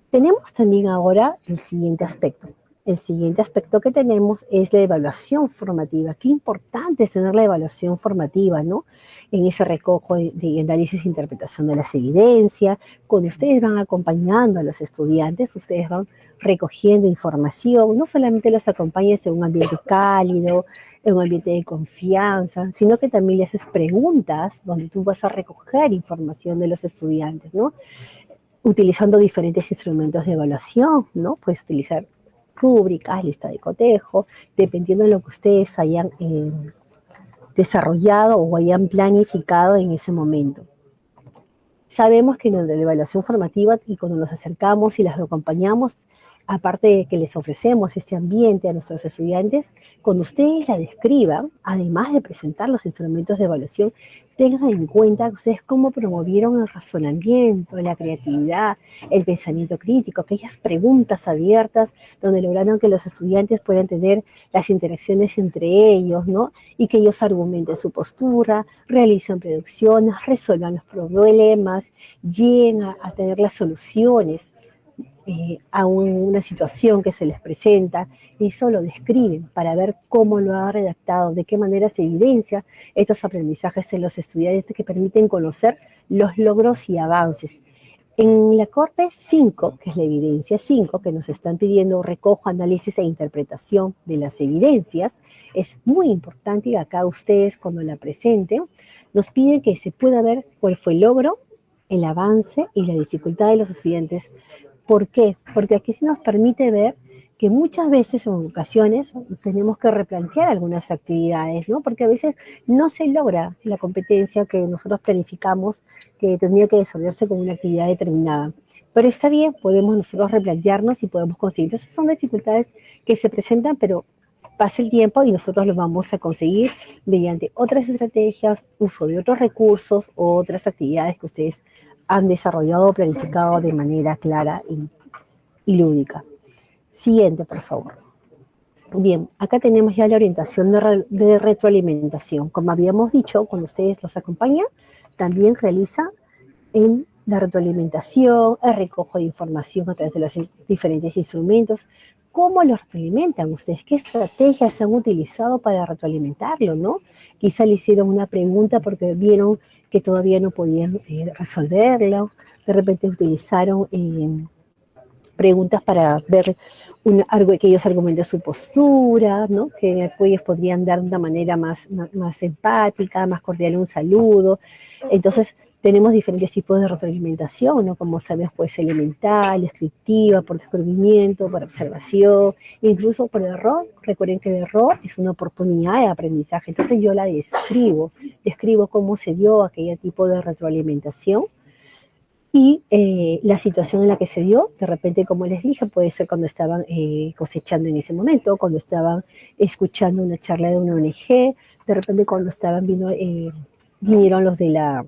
Tenemos también ahora el siguiente aspecto. El siguiente aspecto que tenemos es la evaluación formativa. Qué importante es tener la evaluación formativa, ¿no? En ese recojo de análisis e interpretación de las evidencias. Cuando ustedes van acompañando a los estudiantes, ustedes van recogiendo información, no solamente los acompañas en un ambiente cálido, en un ambiente de confianza, sino que también le haces preguntas donde tú vas a recoger información de los estudiantes, ¿no? Utilizando diferentes instrumentos de evaluación, ¿no? Puedes utilizar rúbricas, lista de cotejo, dependiendo de lo que ustedes hayan desarrollado o hayan planificado en ese momento. Sabemos que en la evaluación formativa, y cuando nos acercamos y las acompañamos, aparte de que les ofrecemos este ambiente a nuestros estudiantes, cuando ustedes la describan, además de presentar los instrumentos de evaluación, tengan en cuenta ustedes cómo promovieron el razonamiento, la creatividad, el pensamiento crítico, aquellas preguntas abiertas donde lograron que los estudiantes puedan tener las interacciones entre ellos, ¿no? Y que ellos argumenten su postura, realicen predicciones, resuelvan los problemas, lleguen a tener las soluciones a una situación que se les presenta. Eso lo describen para ver cómo lo ha redactado, de qué manera se evidencia estos aprendizajes en los estudiantes que permiten conocer los logros y avances. En la corte 5, que es la evidencia 5, que nos están pidiendo recojo, análisis e interpretación de las evidencias, es muy importante, y acá ustedes cuando la presenten nos piden que se pueda ver cuál fue el logro, el avance y la dificultad de los estudiantes. ¿Por qué? Porque aquí se nos permite ver que muchas veces en ocasiones tenemos que replantear algunas actividades, ¿no? Porque a veces no se logra la competencia que nosotros planificamos que tendría que desarrollarse con una actividad determinada. Pero está bien, podemos nosotros replantearnos y podemos conseguir. Esas son dificultades que se presentan, pero pasa el tiempo y nosotros lo vamos a conseguir mediante otras estrategias, uso de otros recursos o otras actividades que ustedes han desarrollado o planificado de manera clara y lúdica. Siguiente, por favor. Bien, acá tenemos ya la orientación de retroalimentación. Como habíamos dicho, cuando ustedes los acompañan, también realiza la retroalimentación, el recojo de información a través de los diferentes instrumentos. ¿Cómo los retroalimentan ustedes? ¿Qué estrategias han utilizado para retroalimentarlo, no? Quizá le hicieron una pregunta porque vieron que todavía no podían resolverlo. De repente utilizaron preguntas para ver que ellos argumenten su postura, ¿no? Que ellos podrían dar de una manera más empática, más cordial un saludo. Entonces, tenemos diferentes tipos de retroalimentación, ¿no? Como sabemos, puede ser elemental, descriptiva, por descubrimiento, por observación, incluso por error. Recuerden que el error es una oportunidad de aprendizaje. Entonces yo la describo cómo se dio aquel tipo de retroalimentación y la situación en la que se dio. De repente, como les dije, puede ser cuando estaban cosechando en ese momento, cuando estaban escuchando una charla de una ONG, de repente cuando estaban vinieron los de la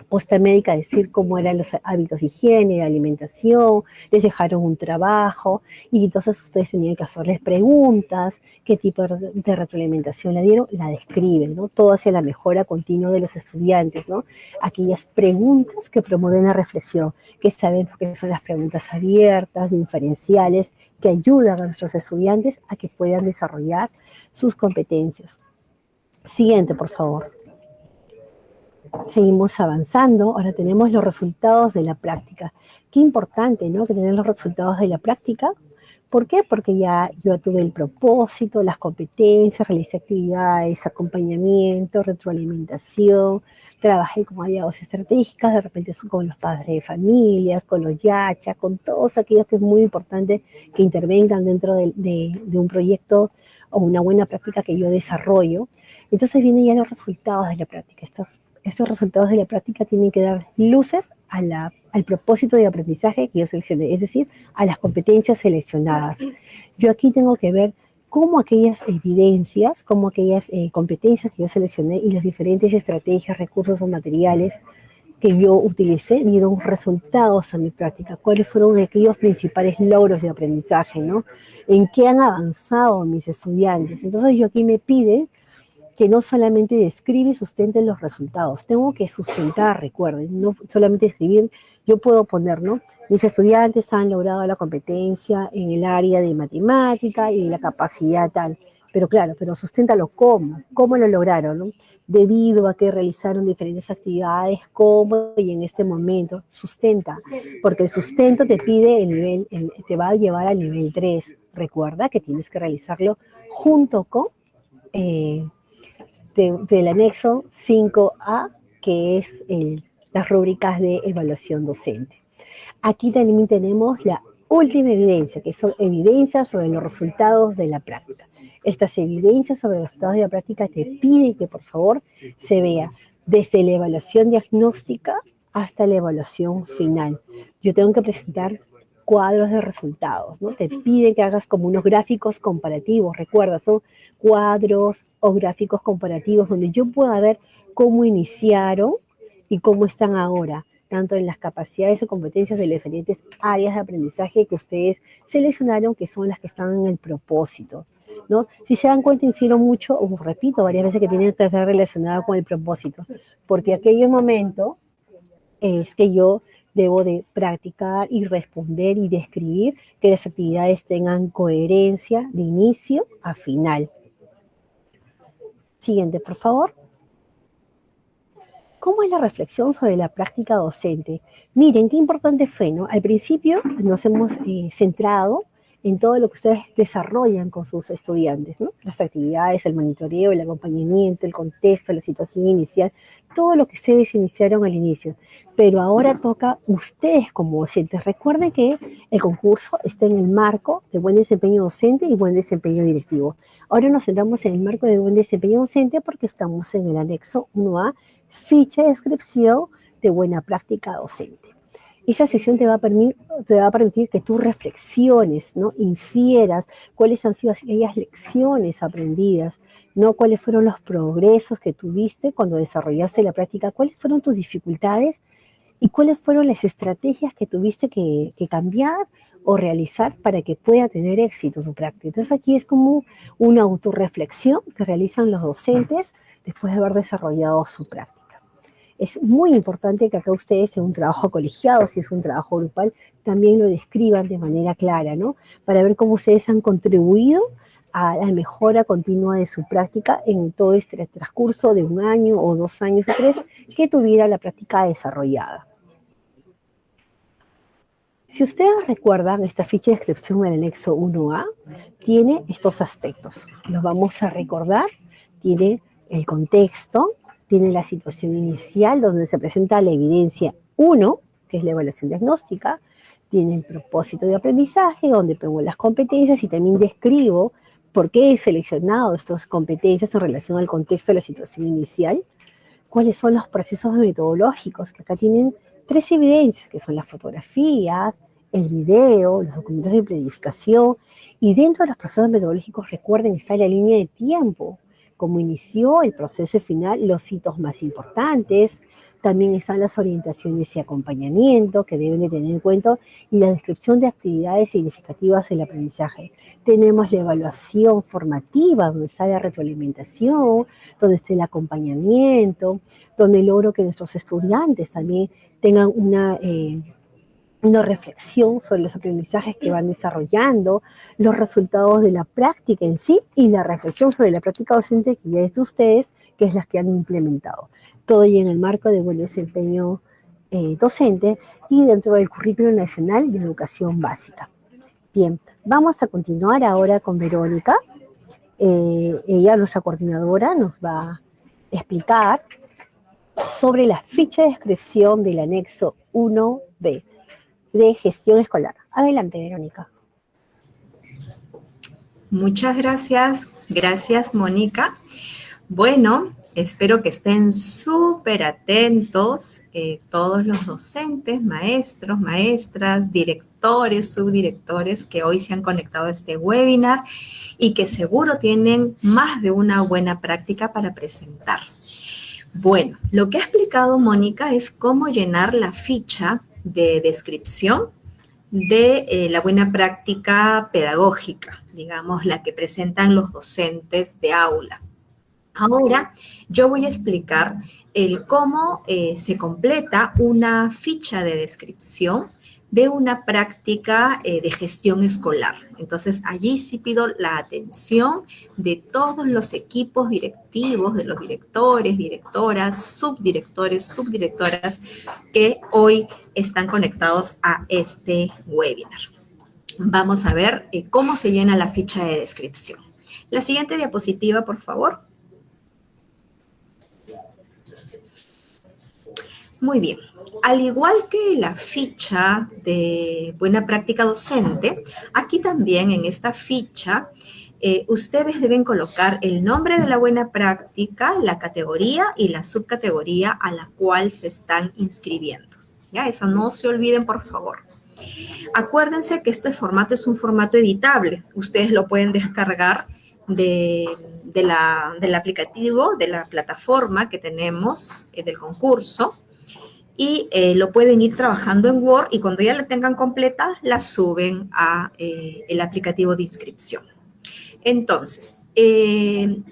posta médica a decir cómo eran los hábitos de higiene, de alimentación, les dejaron un trabajo, y entonces ustedes tenían que hacerles preguntas, qué tipo de retroalimentación le dieron, la describen, ¿no? Todo hacia la mejora continua de los estudiantes, ¿no? Aquellas preguntas que promueven la reflexión, que sabemos que son las preguntas abiertas, diferenciales, que ayudan a nuestros estudiantes a que puedan desarrollar sus competencias. Siguiente, por favor. Seguimos avanzando. Ahora tenemos los resultados de la práctica. Qué importante, ¿no? Que tener los resultados de la práctica. ¿Por qué? Porque ya yo tuve el propósito, las competencias, realicé actividades, acompañamiento, retroalimentación, trabajé con aliados estratégicas, de repente con los padres de familias, con los yachas, con todos aquellos que es muy importante que intervengan dentro de un proyecto o una buena práctica que yo desarrollo. Entonces vienen ya los resultados de la práctica. estos resultados de la práctica tienen que dar luces al propósito de aprendizaje que yo seleccioné, es decir, a las competencias seleccionadas. Yo aquí tengo que ver cómo aquellas evidencias, cómo aquellas competencias que yo seleccioné y las diferentes estrategias, recursos o materiales que yo utilicé dieron resultados a mi práctica, cuáles fueron aquellos principales logros de aprendizaje, ¿no? En qué han avanzado mis estudiantes. Entonces yo aquí me pide que no solamente describe y sustente los resultados, tengo que sustentar, recuerden, no solamente escribir, yo puedo poner, ¿no? Mis estudiantes han logrado la competencia en el área de matemática y la capacidad tal, pero claro, pero susténtalo cómo lo lograron, ¿no? Debido a que realizaron diferentes actividades, cómo y en este momento, sustenta, porque el sustento te pide te va a llevar al nivel 3, recuerda que tienes que realizarlo junto con del anexo 5A, que es las rúbricas de evaluación docente. Aquí también tenemos la última evidencia, que son evidencias sobre los resultados de la práctica. Estas evidencias sobre los resultados de la práctica te piden que por favor se vea desde la evaluación diagnóstica hasta la evaluación final. Yo tengo que presentar cuadros de resultados, ¿no? Te pide que hagas como unos gráficos comparativos, recuerda, son cuadros o gráficos comparativos donde yo pueda ver cómo iniciaron y cómo están ahora, tanto en las capacidades o competencias de las diferentes áreas de aprendizaje que ustedes seleccionaron, que son las que están en el propósito, ¿no? Si se dan cuenta, infiero mucho, repito varias veces que tienen que estar relacionado con el propósito, porque aquel momento es que yo debo de practicar y responder y describir que las actividades tengan coherencia de inicio a final. Siguiente, por favor. ¿Cómo es la reflexión sobre la práctica docente? Miren, qué importante fue, ¿no? Al principio nos hemos centrado en todo lo que ustedes desarrollan con sus estudiantes, ¿no? Las actividades, el monitoreo, el acompañamiento, el contexto, la situación inicial, todo lo que ustedes iniciaron al inicio. Pero ahora toca ustedes como docentes. Recuerden que el concurso está en el marco de buen desempeño docente y buen desempeño directivo. Ahora nos centramos en el marco de buen desempeño docente porque estamos en el anexo 1A, ficha de descripción de buena práctica docente. Esa sesión te va a permitir que tú reflexiones, ¿no? Infieras cuáles han sido aquellas lecciones aprendidas, ¿no? Cuáles fueron los progresos que tuviste cuando desarrollaste la práctica, cuáles fueron tus dificultades y cuáles fueron las estrategias que tuviste que cambiar o realizar para que pueda tener éxito tu práctica. Entonces aquí es como una autorreflexión que realizan los docentes después de haber desarrollado su práctica. Es muy importante que acá ustedes en un trabajo colegiado, si es un trabajo grupal, también lo describan de manera clara, ¿no? Para ver cómo ustedes han contribuido a la mejora continua de su práctica en todo este transcurso de 1 año o 2 años o 3 que tuviera la práctica desarrollada. Si ustedes recuerdan, esta ficha de descripción del anexo 1A tiene estos aspectos. Los vamos a recordar. Tiene el contexto, tiene la situación inicial donde se presenta la evidencia 1, que es la evaluación diagnóstica, tiene el propósito de aprendizaje, donde pongo las competencias y también describo por qué he seleccionado estas competencias en relación al contexto de la situación inicial, cuáles son los procesos metodológicos, que acá tienen 3 evidencias, que son las fotografías, el video, los documentos de planificación, y dentro de los procesos metodológicos, recuerden, está la línea de tiempo, cómo inició el proceso final, los hitos más importantes, también están las orientaciones y acompañamiento que deben de tener en cuenta y la descripción de actividades significativas del aprendizaje. Tenemos la evaluación formativa, donde está la retroalimentación, donde está el acompañamiento, donde logro que nuestros estudiantes también tengan una reflexión sobre los aprendizajes que van desarrollando, los resultados de la práctica en sí y la reflexión sobre la práctica docente que ya es de ustedes, que es las que han implementado. Todo y en el marco de buen desempeño docente y dentro del Currículo Nacional de Educación Básica. Bien, vamos a continuar ahora con Verónica. Ella, nuestra coordinadora, nos va a explicar sobre la ficha de descripción del anexo 1B. De gestión escolar. Adelante, Verónica. Muchas gracias. Gracias, Mónica. Bueno, Espero que estén súper atentos todos los docentes, maestros, maestras, directores, subdirectores que hoy se han conectado a este webinar y que seguro tienen más de una buena práctica para presentar. Bueno, lo que ha explicado Mónica es cómo llenar la ficha de descripción de la buena práctica pedagógica, digamos, la que presentan los docentes de aula. Ahora yo voy a explicar el cómo se completa una ficha de descripción de una práctica de gestión escolar. Entonces, allí sí pido la atención de todos los equipos directivos, de los directores, directoras, subdirectores, subdirectoras que hoy están conectados a este webinar. Vamos a ver cómo se llena la ficha de descripción. La siguiente diapositiva, por favor. Muy bien. Al igual que la ficha de buena práctica docente, aquí también en esta ficha ustedes deben colocar el nombre de la buena práctica, la categoría y la subcategoría a la cual se están inscribiendo. ¿Ya? Eso no se olviden, por favor. Acuérdense que este formato es un formato editable. Ustedes lo pueden descargar del aplicativo, de la plataforma que tenemos del concurso. Y lo pueden ir trabajando en Word y cuando ya la tengan completa, la suben a el aplicativo de inscripción. Entonces, en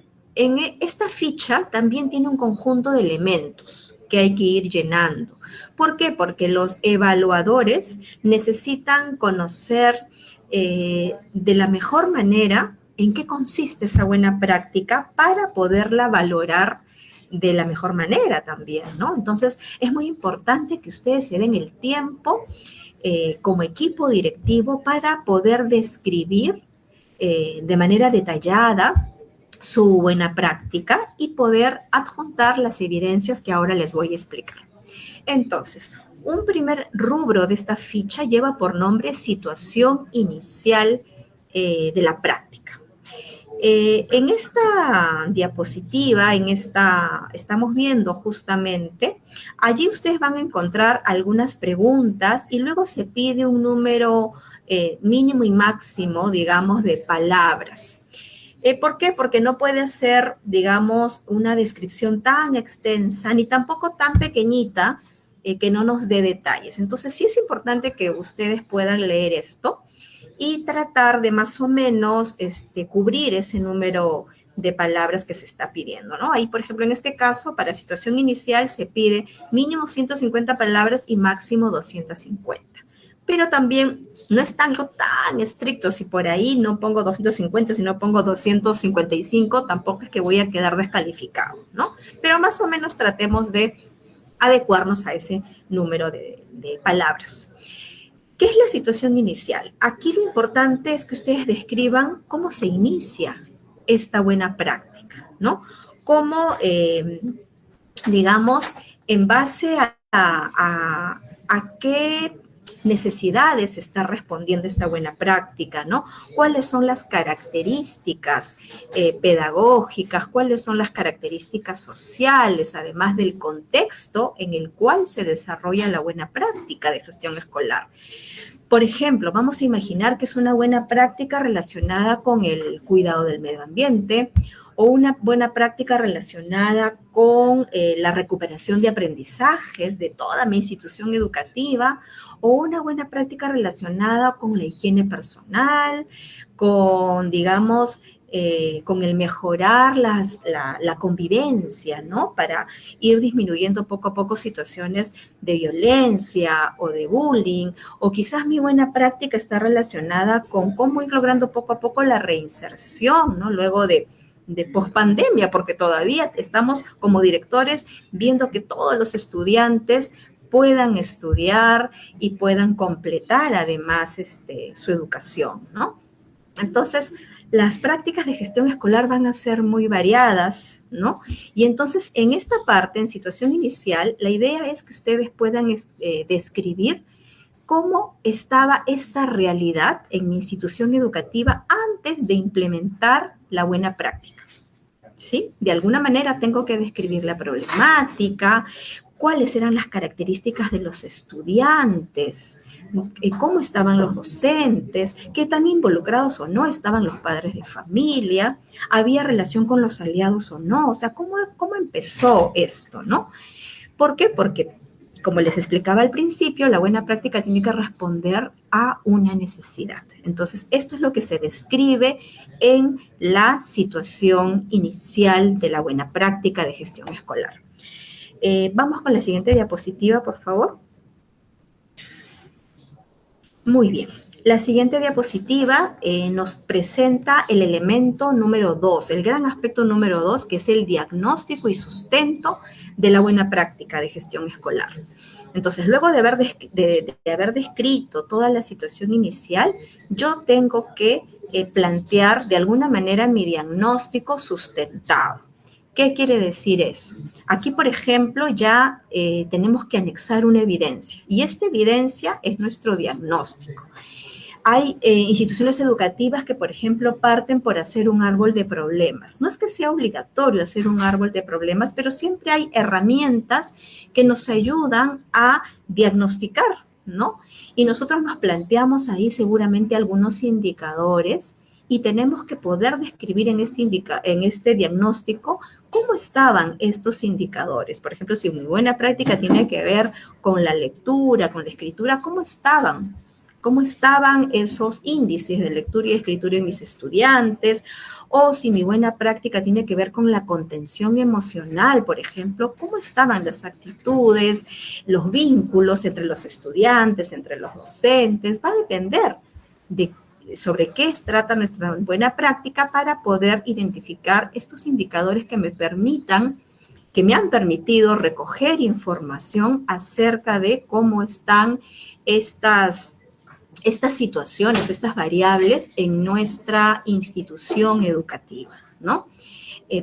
esta ficha también tiene un conjunto de elementos que hay que ir llenando. ¿Por qué? Porque los evaluadores necesitan conocer de la mejor manera en qué consiste esa buena práctica para poderla valorar de la mejor manera también, ¿no? Entonces, es muy importante que ustedes se den el tiempo como equipo directivo para poder describir de manera detallada su buena práctica y poder adjuntar las evidencias que ahora les voy a explicar. Entonces, un primer rubro de esta ficha lleva por nombre situación inicial de la práctica. En esta diapositiva, estamos viendo justamente, allí ustedes van a encontrar algunas preguntas y luego se pide un número mínimo y máximo, digamos, de palabras. ¿Por qué? Porque no puede ser, digamos, una descripción tan extensa ni tampoco tan pequeñita que no nos dé detalles. Entonces, sí es importante que ustedes puedan leer esto y tratar de más o menos cubrir ese número de palabras que se está pidiendo, ¿no? Ahí, por ejemplo, en este caso, para situación inicial se pide mínimo 150 palabras y máximo 250. Pero también no es algo tan estricto. Si por ahí no pongo 250, si no pongo 255, tampoco es que voy a quedar descalificado, ¿no? Pero más o menos tratemos de adecuarnos a ese número de palabras. ¿Qué es la situación inicial? Aquí lo importante es que ustedes describan cómo se inicia esta buena práctica, ¿no? Cómo, digamos, en base a qué necesidades está respondiendo esta buena práctica, ¿no? ¿Cuáles son las características pedagógicas? ¿Cuáles son las características sociales, además del contexto en el cual se desarrolla la buena práctica de gestión escolar? Por ejemplo, vamos a imaginar que es una buena práctica relacionada con el cuidado del medio ambiente o una buena práctica relacionada con la recuperación de aprendizajes de toda mi institución educativa o una buena práctica relacionada con la higiene personal, con, digamos, con el mejorar la convivencia, ¿no? Para ir disminuyendo poco a poco situaciones de violencia o de bullying, o quizás mi buena práctica está relacionada con cómo ir logrando poco a poco la reinserción, ¿no? Luego de pospandemia, porque todavía estamos como directores viendo que todos los estudiantes puedan estudiar y puedan completar además su educación, ¿no? Entonces, las prácticas de gestión escolar van a ser muy variadas, ¿no? Y entonces, en esta parte, en situación inicial, la idea es que ustedes puedan describir cómo estaba esta realidad en mi institución educativa antes de implementar la buena práctica. ¿sí? De alguna manera tengo que describir la problemática, cuáles eran las características de los estudiantes, cómo estaban los docentes, qué tan involucrados o no estaban los padres de familia, había relación con los aliados o no, o sea, cómo empezó esto, ¿no? ¿Por qué? Porque, como les explicaba al principio, la buena práctica tiene que responder a una necesidad. Entonces, esto es lo que se describe en la situación inicial de la buena práctica de gestión escolar. Vamos con la siguiente diapositiva, por favor. Muy bien. La siguiente diapositiva nos presenta el elemento número 2, el gran aspecto número 2, que es el diagnóstico y sustento de la buena práctica de gestión escolar. Entonces, luego de haber descrito toda la situación inicial, yo tengo que plantear de alguna manera mi diagnóstico sustentado. ¿Qué quiere decir eso? Aquí, por ejemplo, ya tenemos que anexar una evidencia, y esta evidencia es nuestro diagnóstico. Hay instituciones educativas que, por ejemplo, parten por hacer un árbol de problemas. No es que sea obligatorio hacer un árbol de problemas, pero siempre hay herramientas que nos ayudan a diagnosticar, ¿no? Y nosotros nos planteamos ahí seguramente algunos indicadores y tenemos que poder describir en este diagnóstico cómo estaban estos indicadores. Por ejemplo, si mi buena práctica tiene que ver con la lectura, con la escritura, ¿cómo estaban? ¿Cómo estaban esos índices de lectura y escritura en mis estudiantes? O si mi buena práctica tiene que ver con la contención emocional, por ejemplo, ¿cómo estaban las actitudes, los vínculos entre los estudiantes, entre los docentes? Va a depender sobre qué trata nuestra buena práctica para poder identificar estos indicadores que me han permitido recoger información acerca de cómo están estas situaciones, estas variables en nuestra institución educativa, ¿no?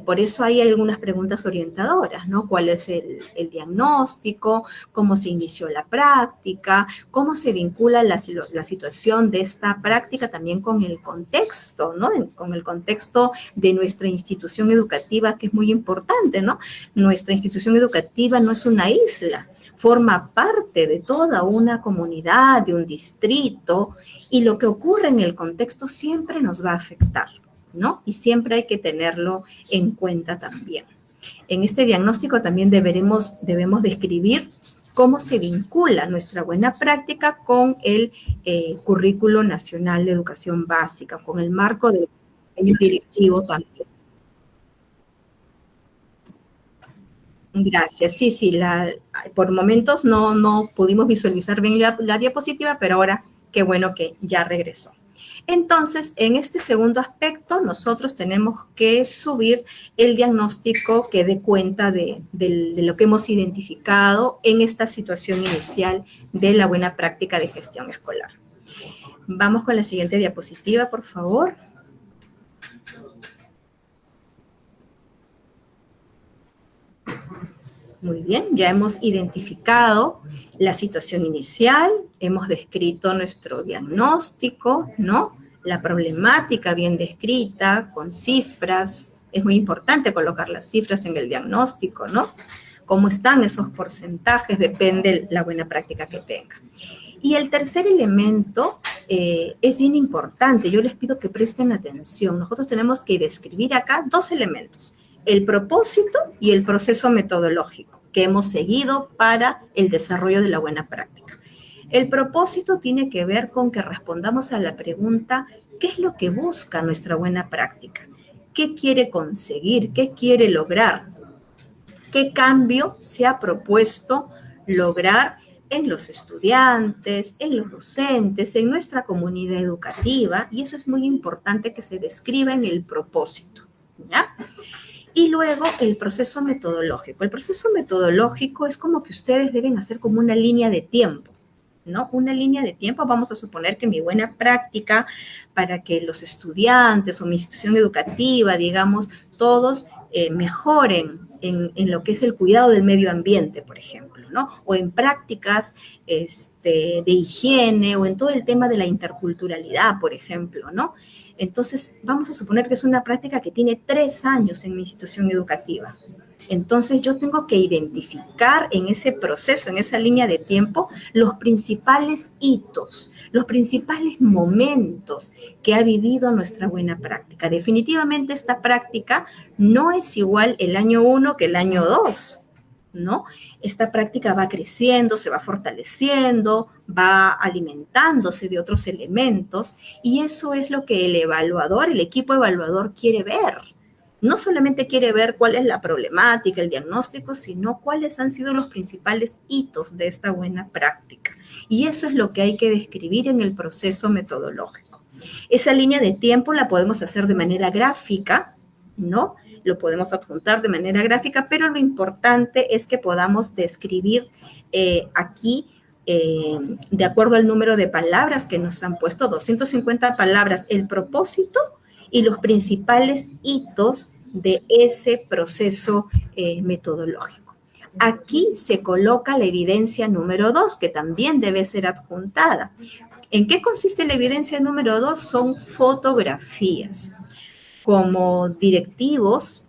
Por eso hay algunas preguntas orientadoras, ¿no? ¿Cuál es el diagnóstico? ¿Cómo se inició la práctica? ¿Cómo se vincula la situación de esta práctica también con el contexto, ¿no? Con el contexto de nuestra institución educativa, que es muy importante, ¿no? Nuestra institución educativa no es una isla, forma parte de toda una comunidad, de un distrito, y lo que ocurre en el contexto siempre nos va a afectar, ¿no? Y siempre hay que tenerlo en cuenta también. En este diagnóstico también debemos describir cómo se vincula nuestra buena práctica con el Currículo Nacional de Educación Básica, con el marco del directivo también. Gracias. Sí, por momentos no pudimos visualizar bien la diapositiva, pero ahora qué bueno que ya regresó. Entonces, en este segundo aspecto, nosotros tenemos que subir el diagnóstico que dé cuenta de lo que hemos identificado en esta situación inicial de la buena práctica de gestión escolar. Vamos con la siguiente diapositiva, por favor. Muy bien, ya hemos identificado la situación inicial, hemos descrito nuestro diagnóstico, ¿no? La problemática bien descrita, con cifras. Es muy importante colocar las cifras en el diagnóstico, ¿no? Cómo están esos porcentajes, depende de la buena práctica que tenga. Y el tercer elemento es bien importante, yo les pido que presten atención. Nosotros tenemos que describir acá dos elementos: el propósito y el proceso metodológico que hemos seguido para el desarrollo de la buena práctica. El propósito tiene que ver con que respondamos a la pregunta: ¿qué es lo que busca nuestra buena práctica? ¿Qué quiere conseguir? ¿Qué quiere lograr? ¿Qué cambio se ha propuesto lograr en los estudiantes, en los docentes, en nuestra comunidad educativa? Y eso es muy importante que se describa en el propósito, ¿ya? Y luego el proceso metodológico. El proceso metodológico es como que ustedes deben hacer como una línea de tiempo, ¿no? Una línea de tiempo. Vamos a suponer que mi buena práctica para que los estudiantes o mi institución educativa, digamos, todos mejoren en lo que es el cuidado del medio ambiente, por ejemplo, ¿no? O en prácticas de higiene o en todo el tema de la interculturalidad, por ejemplo, ¿no? Entonces, vamos a suponer que es una práctica que tiene 3 años en mi institución educativa. Entonces, yo tengo que identificar en ese proceso, en esa línea de tiempo, los principales hitos, los principales momentos que ha vivido nuestra buena práctica. Definitivamente esta práctica no es igual el año 1 que el año 2, ¿no? Esta práctica va creciendo, se va fortaleciendo, va alimentándose de otros elementos y eso es lo que el evaluador, el equipo evaluador quiere ver. No solamente quiere ver cuál es la problemática, el diagnóstico, sino cuáles han sido los principales hitos de esta buena práctica. Y eso es lo que hay que describir en el proceso metodológico. Esa línea de tiempo la podemos hacer de manera gráfica, ¿no? Lo podemos adjuntar de manera gráfica, pero lo importante es que podamos describir aquí, de acuerdo al número de palabras que nos han puesto, 250 palabras, el propósito y los principales hitos de ese proceso metodológico. Aquí se coloca la evidencia número 2, que también debe ser adjuntada. ¿En qué consiste la evidencia número 2? Son fotografías. Como directivos,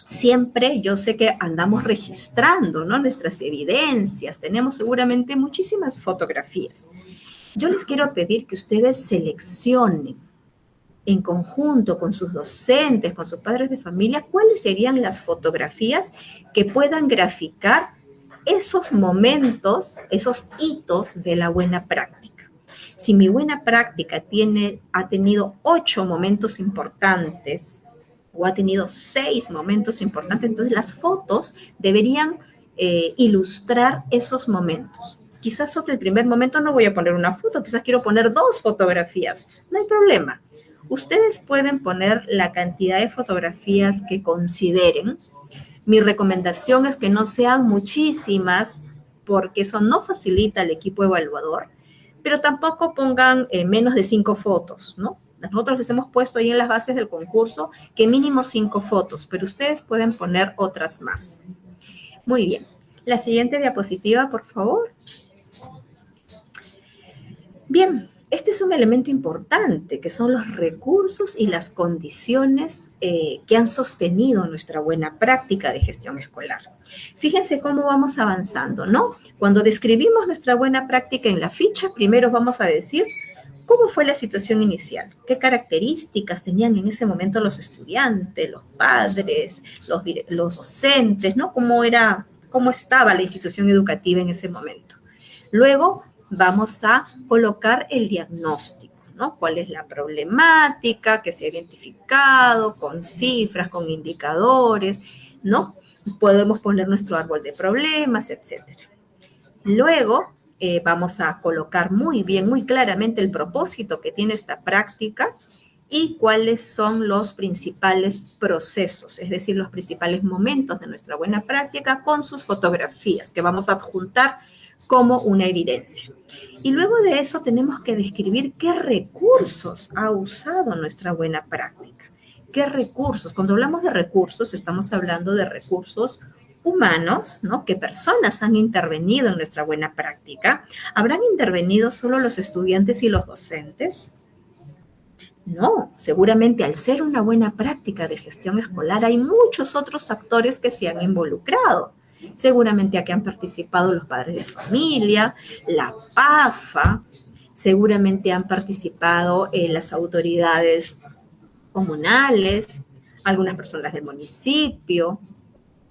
siempre yo sé que andamos registrando, ¿no?, nuestras evidencias. Tenemos seguramente muchísimas fotografías. Yo les quiero pedir que ustedes seleccionen en conjunto con sus docentes, con sus padres de familia, cuáles serían las fotografías que puedan graficar esos momentos, esos hitos de la buena práctica. Si mi buena práctica ha tenido 8 momentos importantes o ha tenido 6 momentos importantes, entonces las fotos deberían ilustrar esos momentos. Quizás sobre el primer momento no voy a poner una foto, quizás quiero poner 2 fotografías, no hay problema. Ustedes pueden poner la cantidad de fotografías que consideren. Mi recomendación es que no sean muchísimas, porque eso no facilita al equipo evaluador, pero tampoco pongan menos de 5 fotos, ¿no? Nosotros les hemos puesto ahí en las bases del concurso que mínimo 5 fotos, pero ustedes pueden poner otras más. Muy bien. La siguiente diapositiva, por favor. Bien. Este es un elemento importante, que son los recursos y las condiciones que han sostenido nuestra buena práctica de gestión escolar. Fíjense cómo vamos avanzando, ¿no? Cuando describimos nuestra buena práctica en la ficha, primero vamos a decir cómo fue la situación inicial, qué características tenían en ese momento los estudiantes, los padres, los docentes, ¿no? Cómo estaba la institución educativa en ese momento. Luego, vamos a colocar el diagnóstico, ¿no? ¿Cuál es la problemática que se ha identificado con cifras, con indicadores, ¿no? Podemos poner nuestro árbol de problemas, etcétera. Luego vamos a colocar muy bien, muy claramente el propósito que tiene esta práctica y cuáles son los principales procesos, es decir, los principales momentos de nuestra buena práctica con sus fotografías que vamos a adjuntar como una evidencia. Y luego de eso tenemos que describir qué recursos ha usado nuestra buena práctica. ¿Qué recursos? Cuando hablamos de recursos, estamos hablando de recursos humanos, ¿no? ¿Qué personas han intervenido en nuestra buena práctica? ¿Habrán intervenido solo los estudiantes y los docentes? No, seguramente al ser una buena práctica de gestión escolar hay muchos otros actores que se han involucrado. Seguramente aquí han participado los padres de familia, la PAFA, seguramente han participado las autoridades comunales, algunas personas del municipio.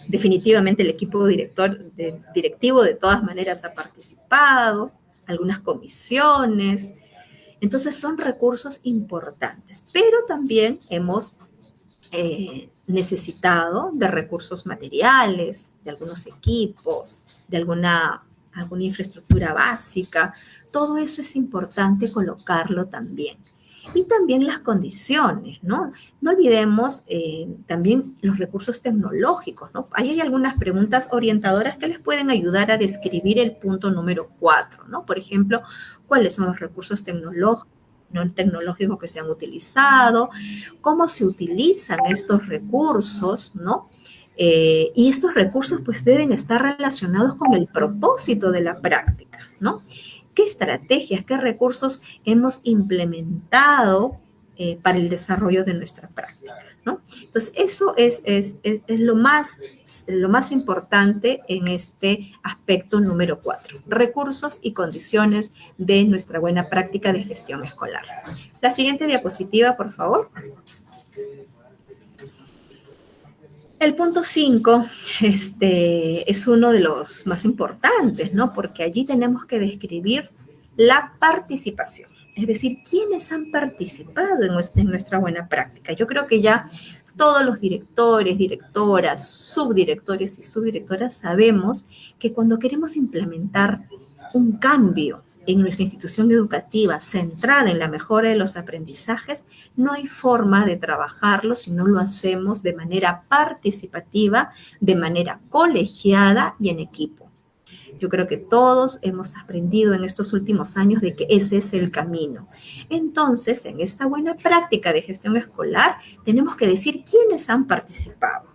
Definitivamente el equipo directivo de todas maneras ha participado, algunas comisiones. Entonces son recursos importantes, pero también hemos necesitado de recursos materiales, de algunos equipos, de alguna infraestructura básica. Todo eso es importante colocarlo también. Y también las condiciones, ¿no? No olvidemos también los recursos tecnológicos, ¿no? Ahí hay algunas preguntas orientadoras que les pueden ayudar a describir el punto número 4, ¿no? Por ejemplo, ¿cuáles son los recursos tecnológicos ¿no? Tecnológicos que se han utilizado, cómo se utilizan estos recursos, ¿no? Y estos recursos pues deben estar relacionados con el propósito de la práctica, ¿no? ¿Qué estrategias, qué recursos hemos implementado para el desarrollo de nuestra práctica, ¿no? Entonces, eso es lo más importante en este aspecto número 4, recursos y condiciones de nuestra buena práctica de gestión escolar. La siguiente diapositiva, por favor. El punto 5 es uno de los más importantes, ¿no? Porque allí tenemos que describir la participación. Es decir, ¿quiénes han participado en nuestra buena práctica? Yo creo que ya todos los directores, directoras, subdirectores y subdirectoras sabemos que cuando queremos implementar un cambio en nuestra institución educativa centrada en la mejora de los aprendizajes, no hay forma de trabajarlo si no lo hacemos de manera participativa, de manera colegiada y en equipo. Yo creo que todos hemos aprendido en estos últimos años de que ese es el camino. Entonces, en esta buena práctica de gestión escolar, tenemos que decir quiénes han participado.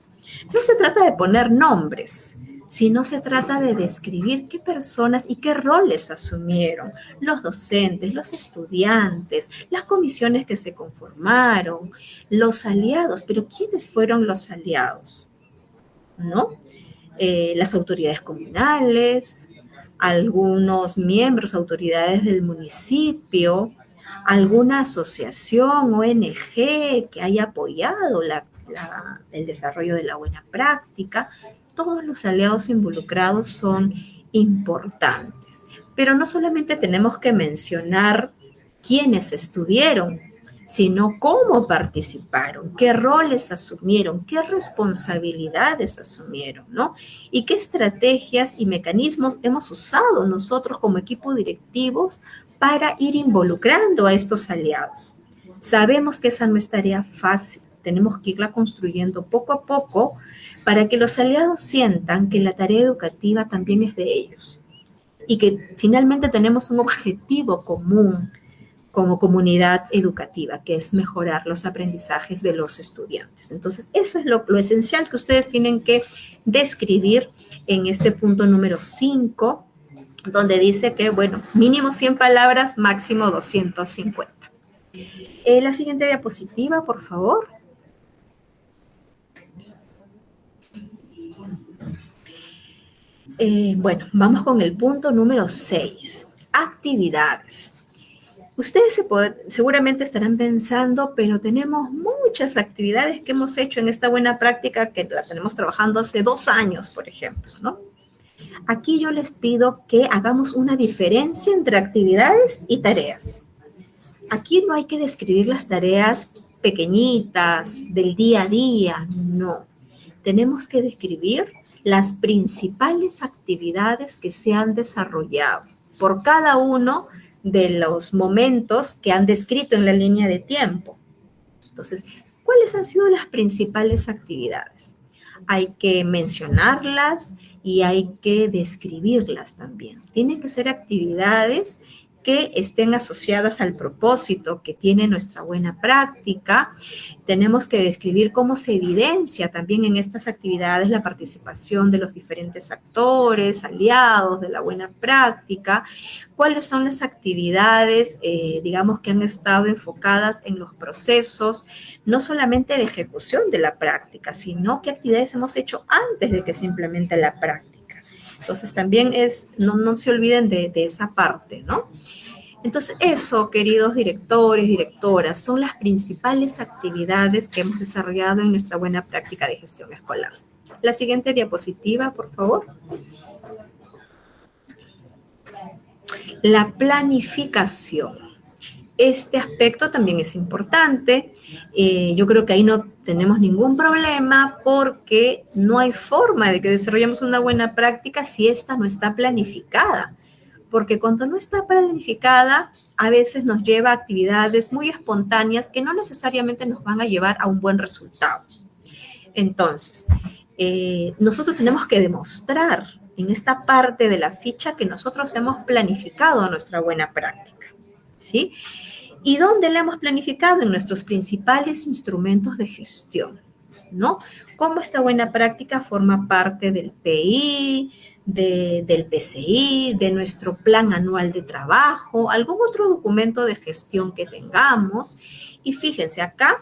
No se trata de poner nombres, sino se trata de describir qué personas y qué roles asumieron los docentes, los estudiantes, las comisiones que se conformaron, los aliados. Pero ¿quiénes fueron los aliados? ¿No? Las autoridades comunales, algunos miembros, autoridades del municipio, alguna asociación, ONG que haya apoyado el desarrollo de la buena práctica. Todos los aliados involucrados son importantes. Pero no solamente tenemos que mencionar quiénes estuvieron, sino cómo participaron, qué roles asumieron, qué responsabilidades asumieron, ¿no? Y qué estrategias y mecanismos hemos usado nosotros como equipo directivos para ir involucrando a estos aliados. Sabemos que esa no es tarea fácil, tenemos que irla construyendo poco a poco para que los aliados sientan que la tarea educativa también es de ellos y que finalmente tenemos un objetivo común como comunidad educativa, que es mejorar los aprendizajes de los estudiantes. Entonces, eso es lo esencial que ustedes tienen que describir en este punto número 5, donde dice que, bueno, mínimo 100 palabras, máximo 250. La siguiente diapositiva, por favor. Bueno, vamos con el punto número 6, actividades. Ustedes seguramente estarán pensando, pero tenemos muchas actividades que hemos hecho en esta buena práctica que la tenemos trabajando hace 2 años, por ejemplo, ¿no? Aquí yo les pido que hagamos una diferencia entre actividades y tareas. Aquí no hay que describir las tareas pequeñitas del día a día, no. Tenemos que describir las principales actividades que se han desarrollado por cada uno de los momentos que han descrito en la línea de tiempo. Entonces, ¿cuáles han sido las principales actividades? Hay que mencionarlas y hay que describirlas también. Tienen que ser actividades que estén asociadas al propósito que tiene nuestra buena práctica. Tenemos que describir cómo se evidencia también en estas actividades la participación de los diferentes actores, aliados de la buena práctica, cuáles son las actividades, digamos, que han estado enfocadas en los procesos, no solamente de ejecución de la práctica, sino qué actividades hemos hecho antes de que se implemente la práctica. Entonces, también no se olviden de esa parte, ¿no? Entonces, eso, queridos directores, directoras, son las principales actividades que hemos desarrollado en nuestra buena práctica de gestión escolar. La siguiente diapositiva, por favor. La planificación. Este aspecto también es importante. Yo creo que ahí no tenemos ningún problema porque no hay forma de que desarrollemos una buena práctica si esta no está planificada. Porque cuando no está planificada, a veces nos lleva a actividades muy espontáneas que no necesariamente nos van a llevar a un buen resultado. Entonces, nosotros tenemos que demostrar en esta parte de la ficha que nosotros hemos planificado nuestra buena práctica, ¿sí? ¿Y dónde la hemos planificado? En nuestros principales instrumentos de gestión, ¿no? Cómo esta buena práctica forma parte del PI, del PCI, de nuestro plan anual de trabajo, algún otro documento de gestión que tengamos. Y fíjense, acá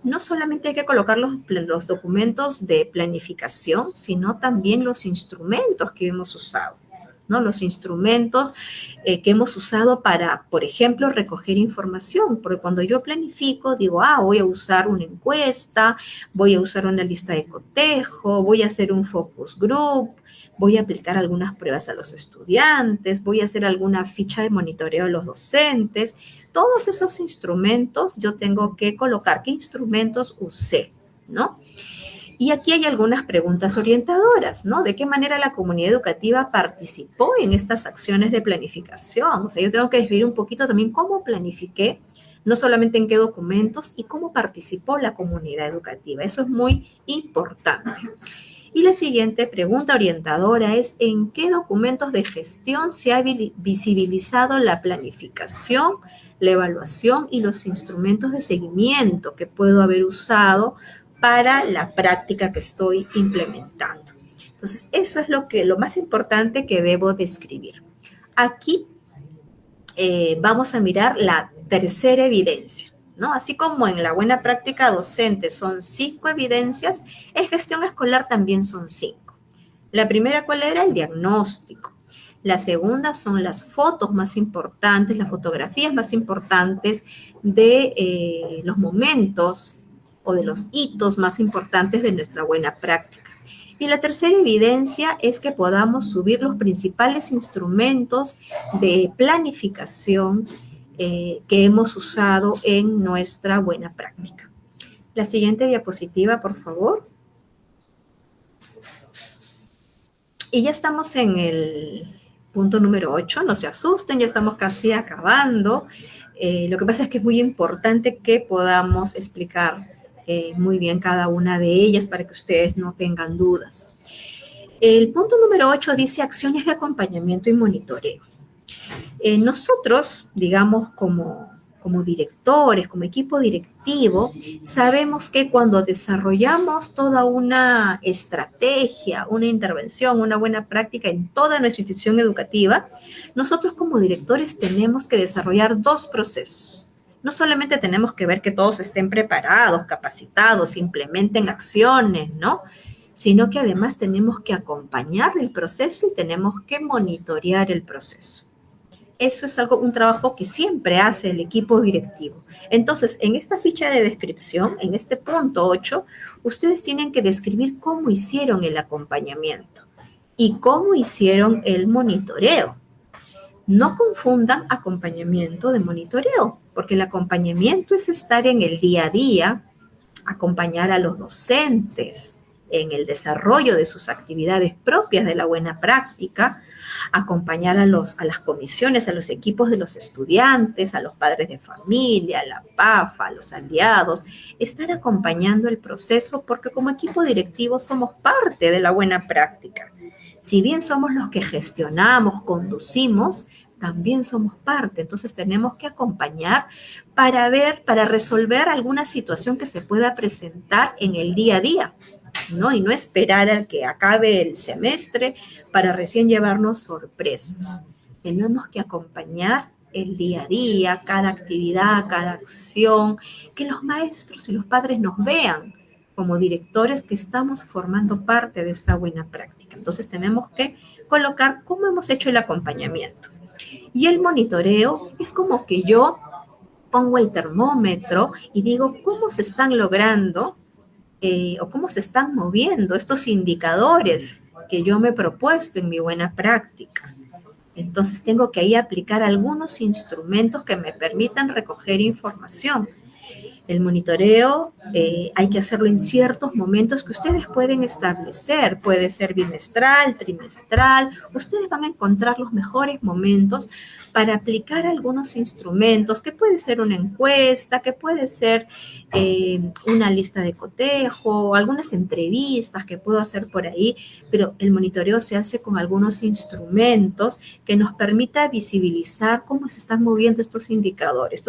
no solamente hay que colocar los documentos de planificación, sino también los instrumentos que hemos usado, ¿no? Los instrumentos que hemos usado para, por ejemplo, recoger información, porque cuando yo planifico, digo, voy a usar una encuesta, voy a usar una lista de cotejo, voy a hacer un focus group, voy a aplicar algunas pruebas a los estudiantes, voy a hacer alguna ficha de monitoreo a los docentes. Todos esos instrumentos yo tengo que colocar qué instrumentos usé, ¿no? Y aquí hay algunas preguntas orientadoras, ¿no? ¿De qué manera la comunidad educativa participó en estas acciones de planificación? O sea, yo tengo que describir un poquito también cómo planifiqué, no solamente en qué documentos y cómo participó la comunidad educativa. Eso es muy importante. Y la siguiente pregunta orientadora es, ¿en qué documentos de gestión se ha visibilizado la planificación, la evaluación y los instrumentos de seguimiento que puedo haber usado para la práctica que estoy implementando? Entonces, eso es lo más importante que debo describir. Aquí vamos a mirar la tercera evidencia, ¿no? Así como en la buena práctica docente son 5 evidencias, en gestión escolar también son 5. La primera, ¿cuál era? El diagnóstico. La segunda son las fotos más importantes, las fotografías más importantes de los momentos o de los hitos más importantes de nuestra buena práctica. Y la tercera evidencia es que podamos subir los principales instrumentos de planificación que hemos usado en nuestra buena práctica. La siguiente diapositiva, por favor. Y ya estamos en el punto número 8, no se asusten, ya estamos casi acabando. Lo que pasa es que es muy importante que podamos explicar muy bien cada una de ellas para que ustedes no tengan dudas. El punto número 8 dice acciones de acompañamiento y monitoreo. Nosotros, digamos, como directores, como equipo directivo, sabemos que cuando desarrollamos toda una estrategia, una intervención, una buena práctica en toda nuestra institución educativa, nosotros como directores tenemos que desarrollar 2 procesos. No solamente tenemos que ver que todos estén preparados, capacitados, implementen acciones, ¿no? Sino que además tenemos que acompañar el proceso y tenemos que monitorear el proceso. Eso es un trabajo que siempre hace el equipo directivo. Entonces, en esta ficha de descripción, en este punto 8, ustedes tienen que describir cómo hicieron el acompañamiento y cómo hicieron el monitoreo. No confundan acompañamiento de monitoreo, porque el acompañamiento es estar en el día a día, acompañar a los docentes en el desarrollo de sus actividades propias de la buena práctica, acompañar a las comisiones, a los equipos de los estudiantes, a los padres de familia, a la PAFA, a los aliados, estar acompañando el proceso porque como equipo directivo somos parte de la buena práctica. Si bien somos los que gestionamos, conducimos, también somos parte. Entonces tenemos que acompañar para resolver alguna situación que se pueda presentar en el día a día, ¿no? Y no esperar al que acabe el semestre para recién llevarnos sorpresas. Tenemos que acompañar el día a día, cada actividad, cada acción, que los maestros y los padres nos vean como directores que estamos formando parte de esta buena práctica. Entonces tenemos que colocar cómo hemos hecho el acompañamiento. Y el monitoreo es como que yo pongo el termómetro y digo cómo se están logrando o cómo se están moviendo estos indicadores que yo me he propuesto en mi buena práctica. Entonces tengo que ahí aplicar algunos instrumentos que me permitan recoger información. El monitoreo hay que hacerlo en ciertos momentos que ustedes pueden establecer. Puede ser bimestral, trimestral. Ustedes van a encontrar los mejores momentos para aplicar algunos instrumentos, que puede ser una encuesta, que puede ser una lista de cotejo, algunas entrevistas que puedo hacer por ahí, pero el monitoreo se hace con algunos instrumentos que nos permita visibilizar cómo se están moviendo estos indicadores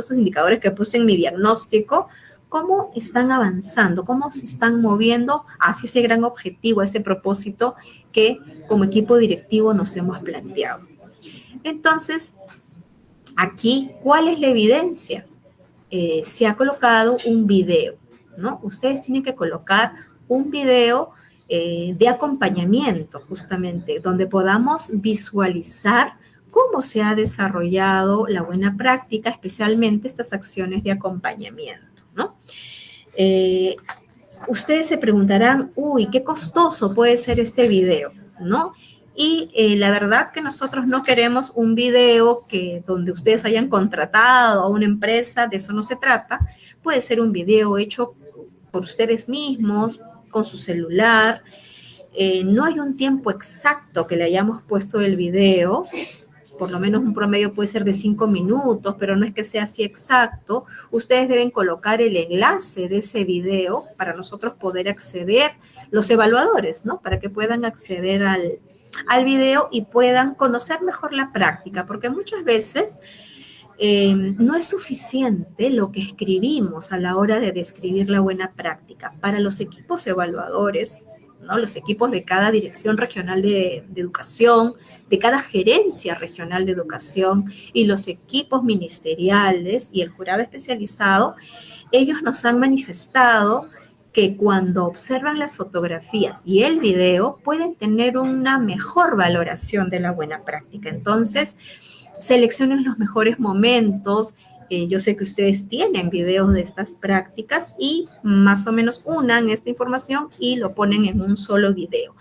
que puse en mi diagnóstico, cómo están avanzando, cómo se están moviendo hacia ese gran objetivo, ese propósito que como equipo directivo nos hemos planteado. Entonces, aquí, ¿cuál es la evidencia? Se ha colocado un video, ¿no? Ustedes tienen que colocar un video de acompañamiento, justamente, donde podamos visualizar cómo se ha desarrollado la buena práctica, especialmente estas acciones de acompañamiento, ¿no? Ustedes se preguntarán, uy, qué costoso puede ser este video, ¿no? Y la verdad que nosotros no queremos un video donde ustedes hayan contratado a una empresa, de eso no se trata. Puede ser un video hecho por ustedes mismos, con su celular. No hay un tiempo exacto que le hayamos puesto el video. Por lo menos un promedio puede ser de 5 minutos, pero no es que sea así exacto. Ustedes deben colocar el enlace de ese video para nosotros poder acceder, los evaluadores, ¿no? Para que puedan acceder al video y puedan conocer mejor la práctica, porque muchas veces no es suficiente lo que escribimos a la hora de describir la buena práctica. Para los equipos evaluadores, ¿no? Los equipos de cada dirección regional de educación, de cada gerencia regional de educación y los equipos ministeriales y el jurado especializado, ellos nos han manifestado que cuando observan las fotografías y el video pueden tener una mejor valoración de la buena práctica. Entonces, seleccionen los mejores momentos. Yo sé que ustedes tienen videos de estas prácticas y más o menos unan esta información y lo ponen en un solo video.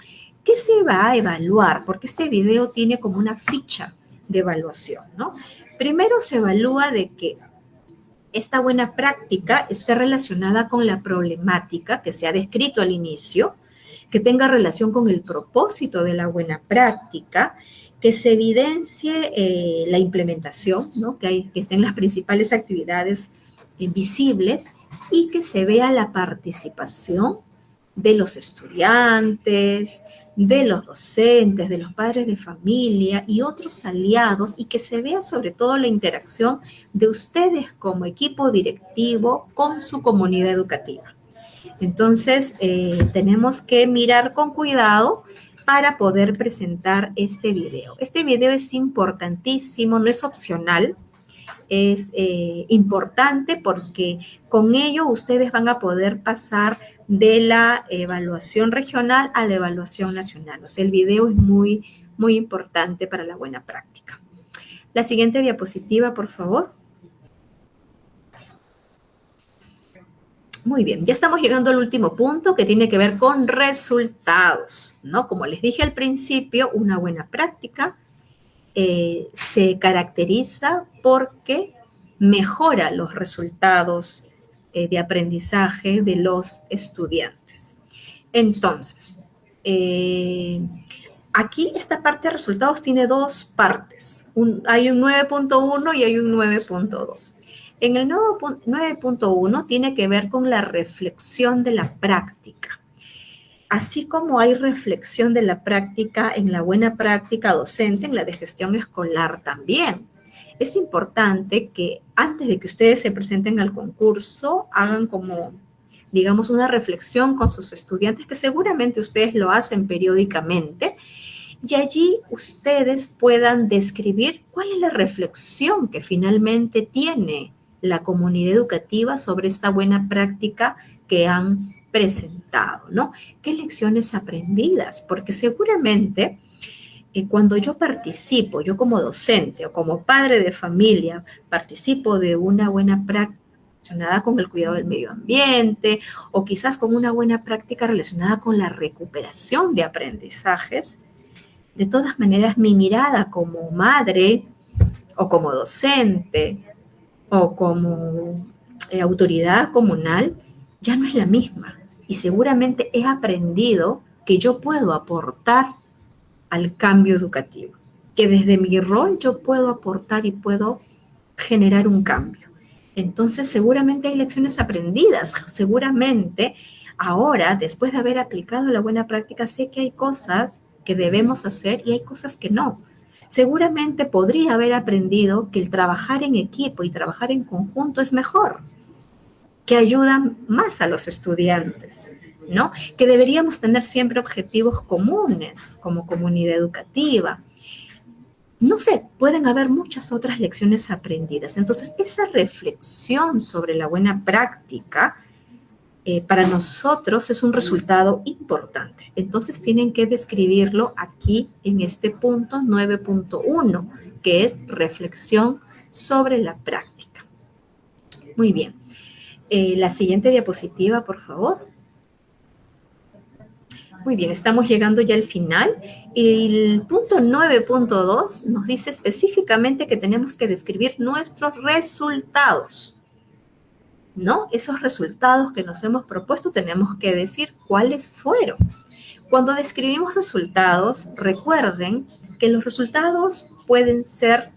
¿Qué se va a evaluar? Porque este video tiene como una ficha de evaluación, ¿no? Primero se evalúa de que esta buena práctica esté relacionada con la problemática que se ha descrito al inicio, que tenga relación con el propósito de la buena práctica, que se evidencie la implementación, ¿no? que estén las principales actividades visibles y que se vea la participación de los estudiantes, de los docentes, de los padres de familia y otros aliados, y que se vea sobre todo la interacción de ustedes como equipo directivo con su comunidad educativa. Entonces, tenemos que mirar con cuidado para poder presentar este video. Este video es importantísimo, no es opcional, es importante porque con ello ustedes van a poder pasar de la evaluación regional a la evaluación nacional. O sea, el video es muy, muy importante para la buena práctica. La siguiente diapositiva, por favor. Muy bien, ya estamos llegando al último punto que tiene que ver con resultados, ¿no? Como les dije al principio, una buena práctica se caracteriza porque mejora los resultados de aprendizaje de los estudiantes. Entonces, aquí esta parte de resultados tiene dos partes. Hay un 9.1 y hay un 9.2. En el 9.1 tiene que ver con la reflexión de la práctica. Así como hay reflexión de la práctica en la buena práctica docente, en la de gestión escolar también. Es importante que antes de que ustedes se presenten al concurso, hagan como, digamos, una reflexión con sus estudiantes, que seguramente ustedes lo hacen periódicamente, y allí ustedes puedan describir cuál es la reflexión que finalmente tiene la comunidad educativa sobre esta buena práctica que han presentado, ¿no? ¿Qué lecciones aprendidas? Porque seguramente cuando yo participo, yo como docente o como padre de familia, participo de una buena práctica relacionada con el cuidado del medio ambiente o quizás con una buena práctica relacionada con la recuperación de aprendizajes, de todas maneras mi mirada como madre o como docente o como autoridad comunal ya no es la misma. Y seguramente he aprendido que yo puedo aportar al cambio educativo, que desde mi rol yo puedo aportar y puedo generar un cambio. Entonces, seguramente hay lecciones aprendidas, seguramente ahora, después de haber aplicado la buena práctica, sé que hay cosas que debemos hacer y hay cosas que no. Seguramente podría haber aprendido que el trabajar en equipo y trabajar en conjunto es mejor, que ayudan más a los estudiantes, ¿no? Que deberíamos tener siempre objetivos comunes como comunidad educativa. No sé, pueden haber muchas otras lecciones aprendidas. Entonces, esa reflexión sobre la buena práctica para nosotros es un resultado importante. Entonces, tienen que describirlo aquí en este punto 9.1, que es reflexión sobre la práctica. Muy bien. La siguiente diapositiva, por favor. Muy bien, estamos llegando ya al final. El punto 9.2 nos dice específicamente que tenemos que describir nuestros resultados, ¿no? Esos resultados que nos hemos propuesto tenemos que decir cuáles fueron. Cuando describimos resultados, recuerden que los resultados pueden ser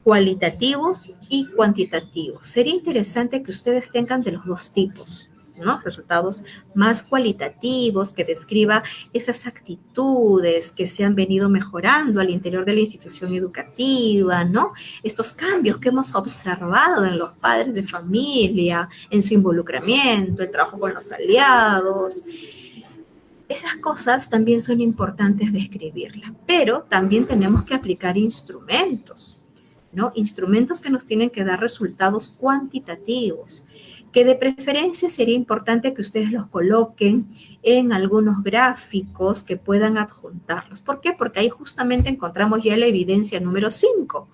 cualitativos y cuantitativos. Sería interesante que ustedes tengan de los dos tipos, ¿no? Resultados más cualitativos, que describa esas actitudes que se han venido mejorando al interior de la institución educativa, ¿no? Estos cambios que hemos observado en los padres de familia, en su involucramiento, el trabajo con los aliados. Esas cosas también son importantes describirlas, pero también tenemos que aplicar instrumentos, ¿no? Instrumentos que nos tienen que dar resultados cuantitativos, que de preferencia sería importante que ustedes los coloquen en algunos gráficos que puedan adjuntarlos. ¿Por qué? Porque ahí justamente encontramos ya la evidencia número 5.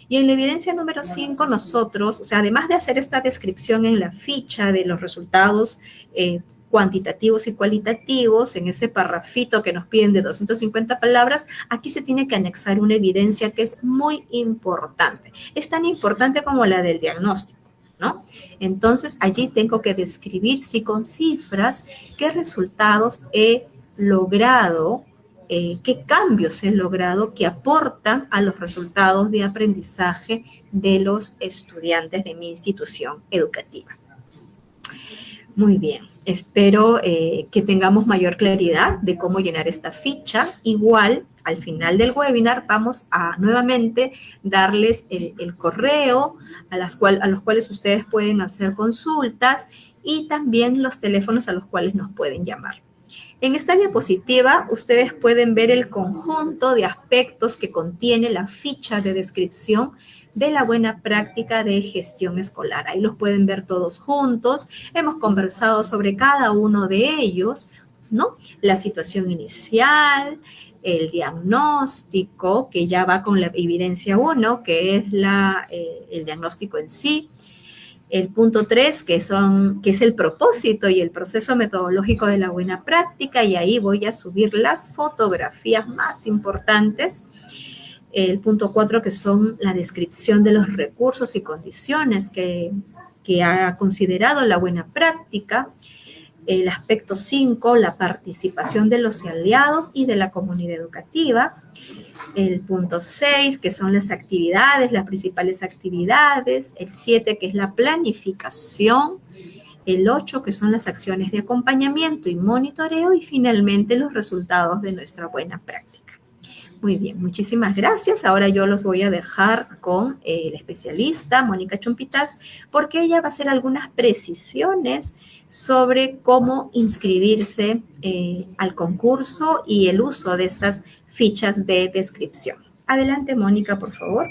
Y en la evidencia número 5 nosotros, o sea, además de hacer esta descripción en la ficha de los resultados cuantitativos y cualitativos, en ese parrafito que nos piden de 250 palabras, aquí se tiene que anexar una evidencia que es muy importante. Es tan importante como la del diagnóstico, ¿no? Entonces, allí tengo que describir, sí, con cifras, qué resultados he logrado, qué cambios he logrado que aportan a los resultados de aprendizaje de los estudiantes de mi institución educativa. Muy bien, espero que tengamos mayor claridad de cómo llenar esta ficha. Igual, al final del webinar vamos a nuevamente darles el correo a los cuales ustedes pueden hacer consultas y también los teléfonos a los cuales nos pueden llamar. En esta diapositiva ustedes pueden ver el conjunto de aspectos que contiene la ficha de descripción de la buena práctica de gestión escolar. Ahí los pueden ver todos juntos. Hemos conversado sobre cada uno de ellos, ¿no? La situación inicial, el diagnóstico, que ya va con la evidencia 1, que es el diagnóstico en sí. El punto 3, que es el propósito y el proceso metodológico de la buena práctica, y ahí voy a subir las fotografías más importantes. El punto 4, que son la descripción de los recursos y condiciones que ha considerado la buena práctica. El aspecto 5, la participación de los aliados y de la comunidad educativa. El punto 6, que son las actividades, las principales actividades. El 7, que es la planificación. El 8, que son las acciones de acompañamiento y monitoreo. Y finalmente, los resultados de nuestra buena práctica. Muy bien, muchísimas gracias. Ahora yo los voy a dejar con la especialista, Mónica Chumpitas, porque ella va a hacer algunas precisiones sobre cómo inscribirse al concurso y el uso de estas fichas de descripción. Adelante, Mónica, por favor.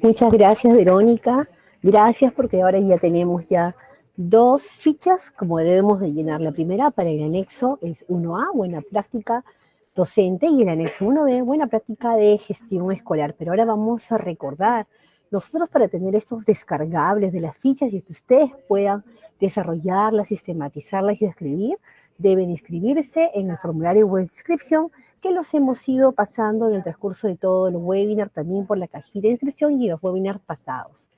Muchas gracias, Verónica. Gracias porque ahora ya tenemos ya 2 fichas como debemos de llenar. La primera para el anexo es 1A, buena práctica docente, y el anexo 1B, buena práctica de gestión escolar. Pero ahora vamos a recordar, nosotros para tener estos descargables de las fichas y que ustedes puedan desarrollarlas, sistematizarlas y escribir, deben inscribirse en el formulario web de inscripción que los hemos ido pasando en el transcurso de todo el webinar, también por la cajita de inscripción y los webinars pasados.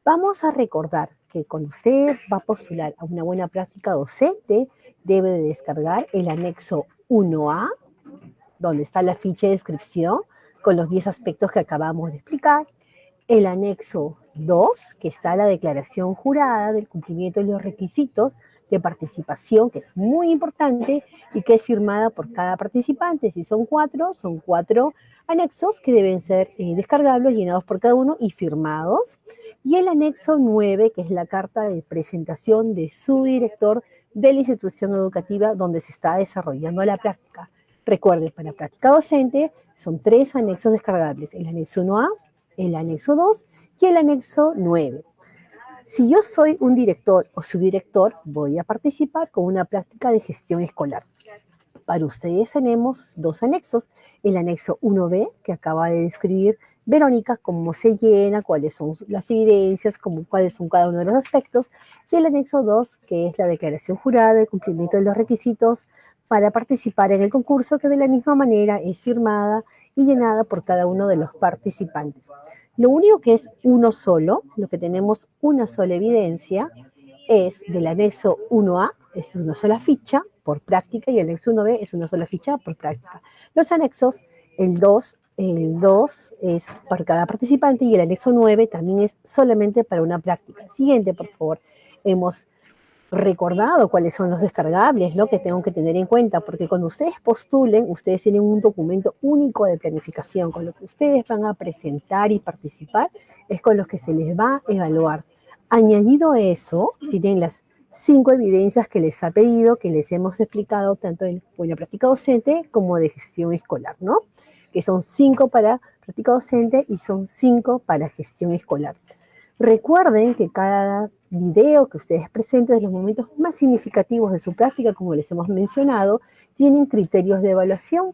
Vamos a recordar que cuando usted va a postular a una buena práctica docente, debe de descargar el anexo 1A, donde está la ficha de descripción con los 10 aspectos que acabamos de explicar. El anexo 2, que está la declaración jurada del cumplimiento de los requisitos de participación, que es muy importante y que es firmada por cada participante. Si son son 4 anexos que deben ser descargables, llenados por cada uno y firmados. Y el anexo 9, que es la carta de presentación de su director de la institución educativa donde se está desarrollando la práctica. Recuerden, para práctica docente son 3 anexos descargables, el anexo 1A, el anexo 2 y el anexo 9. Si yo soy un director o subdirector, voy a participar con una práctica de gestión escolar. Para ustedes tenemos 2 anexos, el anexo 1B, que acaba de describir Verónica, cómo se llena, cuáles son las evidencias, cuáles son cada uno de los aspectos, y el anexo 2, que es la declaración jurada de cumplimiento de los requisitos para participar en el concurso, que de la misma manera es firmada y llenada por cada uno de los participantes. Lo único que es uno solo, lo que tenemos una sola evidencia, es del anexo 1A, es una sola ficha por práctica, y el anexo 1B es una sola ficha por práctica. Los anexos, el 2 es para cada participante y el anexo 9 también es solamente para una práctica. Siguiente, por favor. Hemos recordado cuáles son los descargables, lo que tengo que tener en cuenta, porque cuando ustedes postulen, ustedes tienen un documento único de planificación, con lo que ustedes van a presentar y participar, es con los que se les va a evaluar. Añadido a eso, tienen las 5 evidencias que les ha pedido, que les hemos explicado tanto en buena práctica docente como de gestión escolar, ¿no? Que son 5 para práctica docente y son 5 para gestión escolar. Recuerden que cada video que ustedes presenten de los momentos más significativos de su práctica, como les hemos mencionado, tienen criterios de evaluación.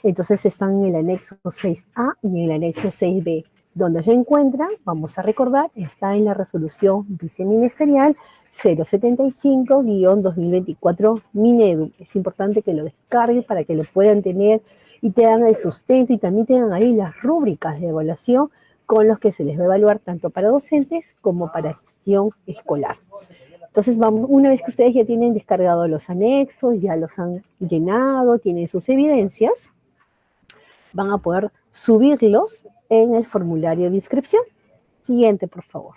Entonces están en el anexo 6A y en el anexo 6B. Donde se encuentran, vamos a recordar, está en la resolución viceministerial 075-2024 Minedu. Es importante que lo descarguen para que lo puedan tener y tengan el sustento y también tengan ahí las rúbricas de evaluación con los que se les va a evaluar tanto para docentes como para gestión escolar. Entonces, una vez que ustedes ya tienen descargado los anexos, ya los han llenado, tienen sus evidencias, van a poder subirlos en el formulario de inscripción. Siguiente, por favor.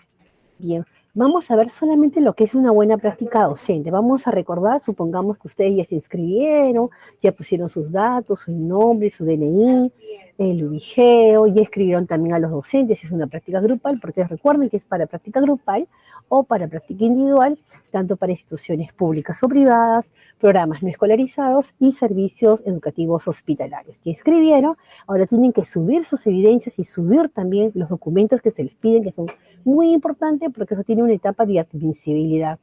Bien, vamos a ver solamente lo que es una buena práctica docente. Vamos a recordar, supongamos que ustedes ya se inscribieron, ya pusieron sus datos, su nombre, su DNI, el ubigeo, ya escribieron también a los docentes si es una práctica grupal, porque recuerden que es para práctica grupal o para práctica individual, tanto para instituciones públicas o privadas, programas no escolarizados y servicios educativos hospitalarios. Ya escribieron, ahora tienen que subir sus evidencias y subir también los documentos que se les piden, que son muy importantes porque eso tiene una etapa de admisibilidad.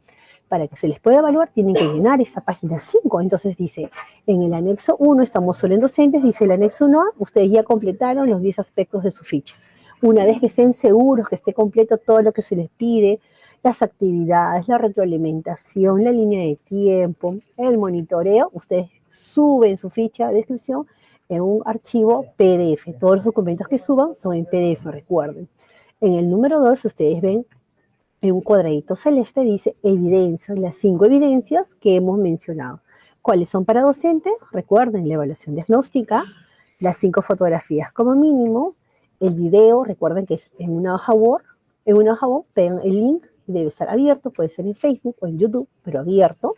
Para que se les pueda evaluar, tienen que llenar esa página 5. Entonces dice, en el anexo 1, estamos solo en docentes, dice el anexo 1A, ustedes ya completaron los 10 aspectos de su ficha. Una vez que estén seguros, que esté completo todo lo que se les pide, las actividades, la retroalimentación, la línea de tiempo, el monitoreo, ustedes suben su ficha de descripción en un archivo PDF. Todos los documentos que suban son en PDF, recuerden. En el número 2, ustedes ven en un cuadradito celeste, dice evidencias, las 5 evidencias que hemos mencionado. ¿Cuáles son para docentes? Recuerden, la evaluación diagnóstica, las 5 fotografías como mínimo, el video, recuerden que es en una hoja Word, pegan el link, debe estar abierto, puede ser en Facebook o en YouTube, pero abierto.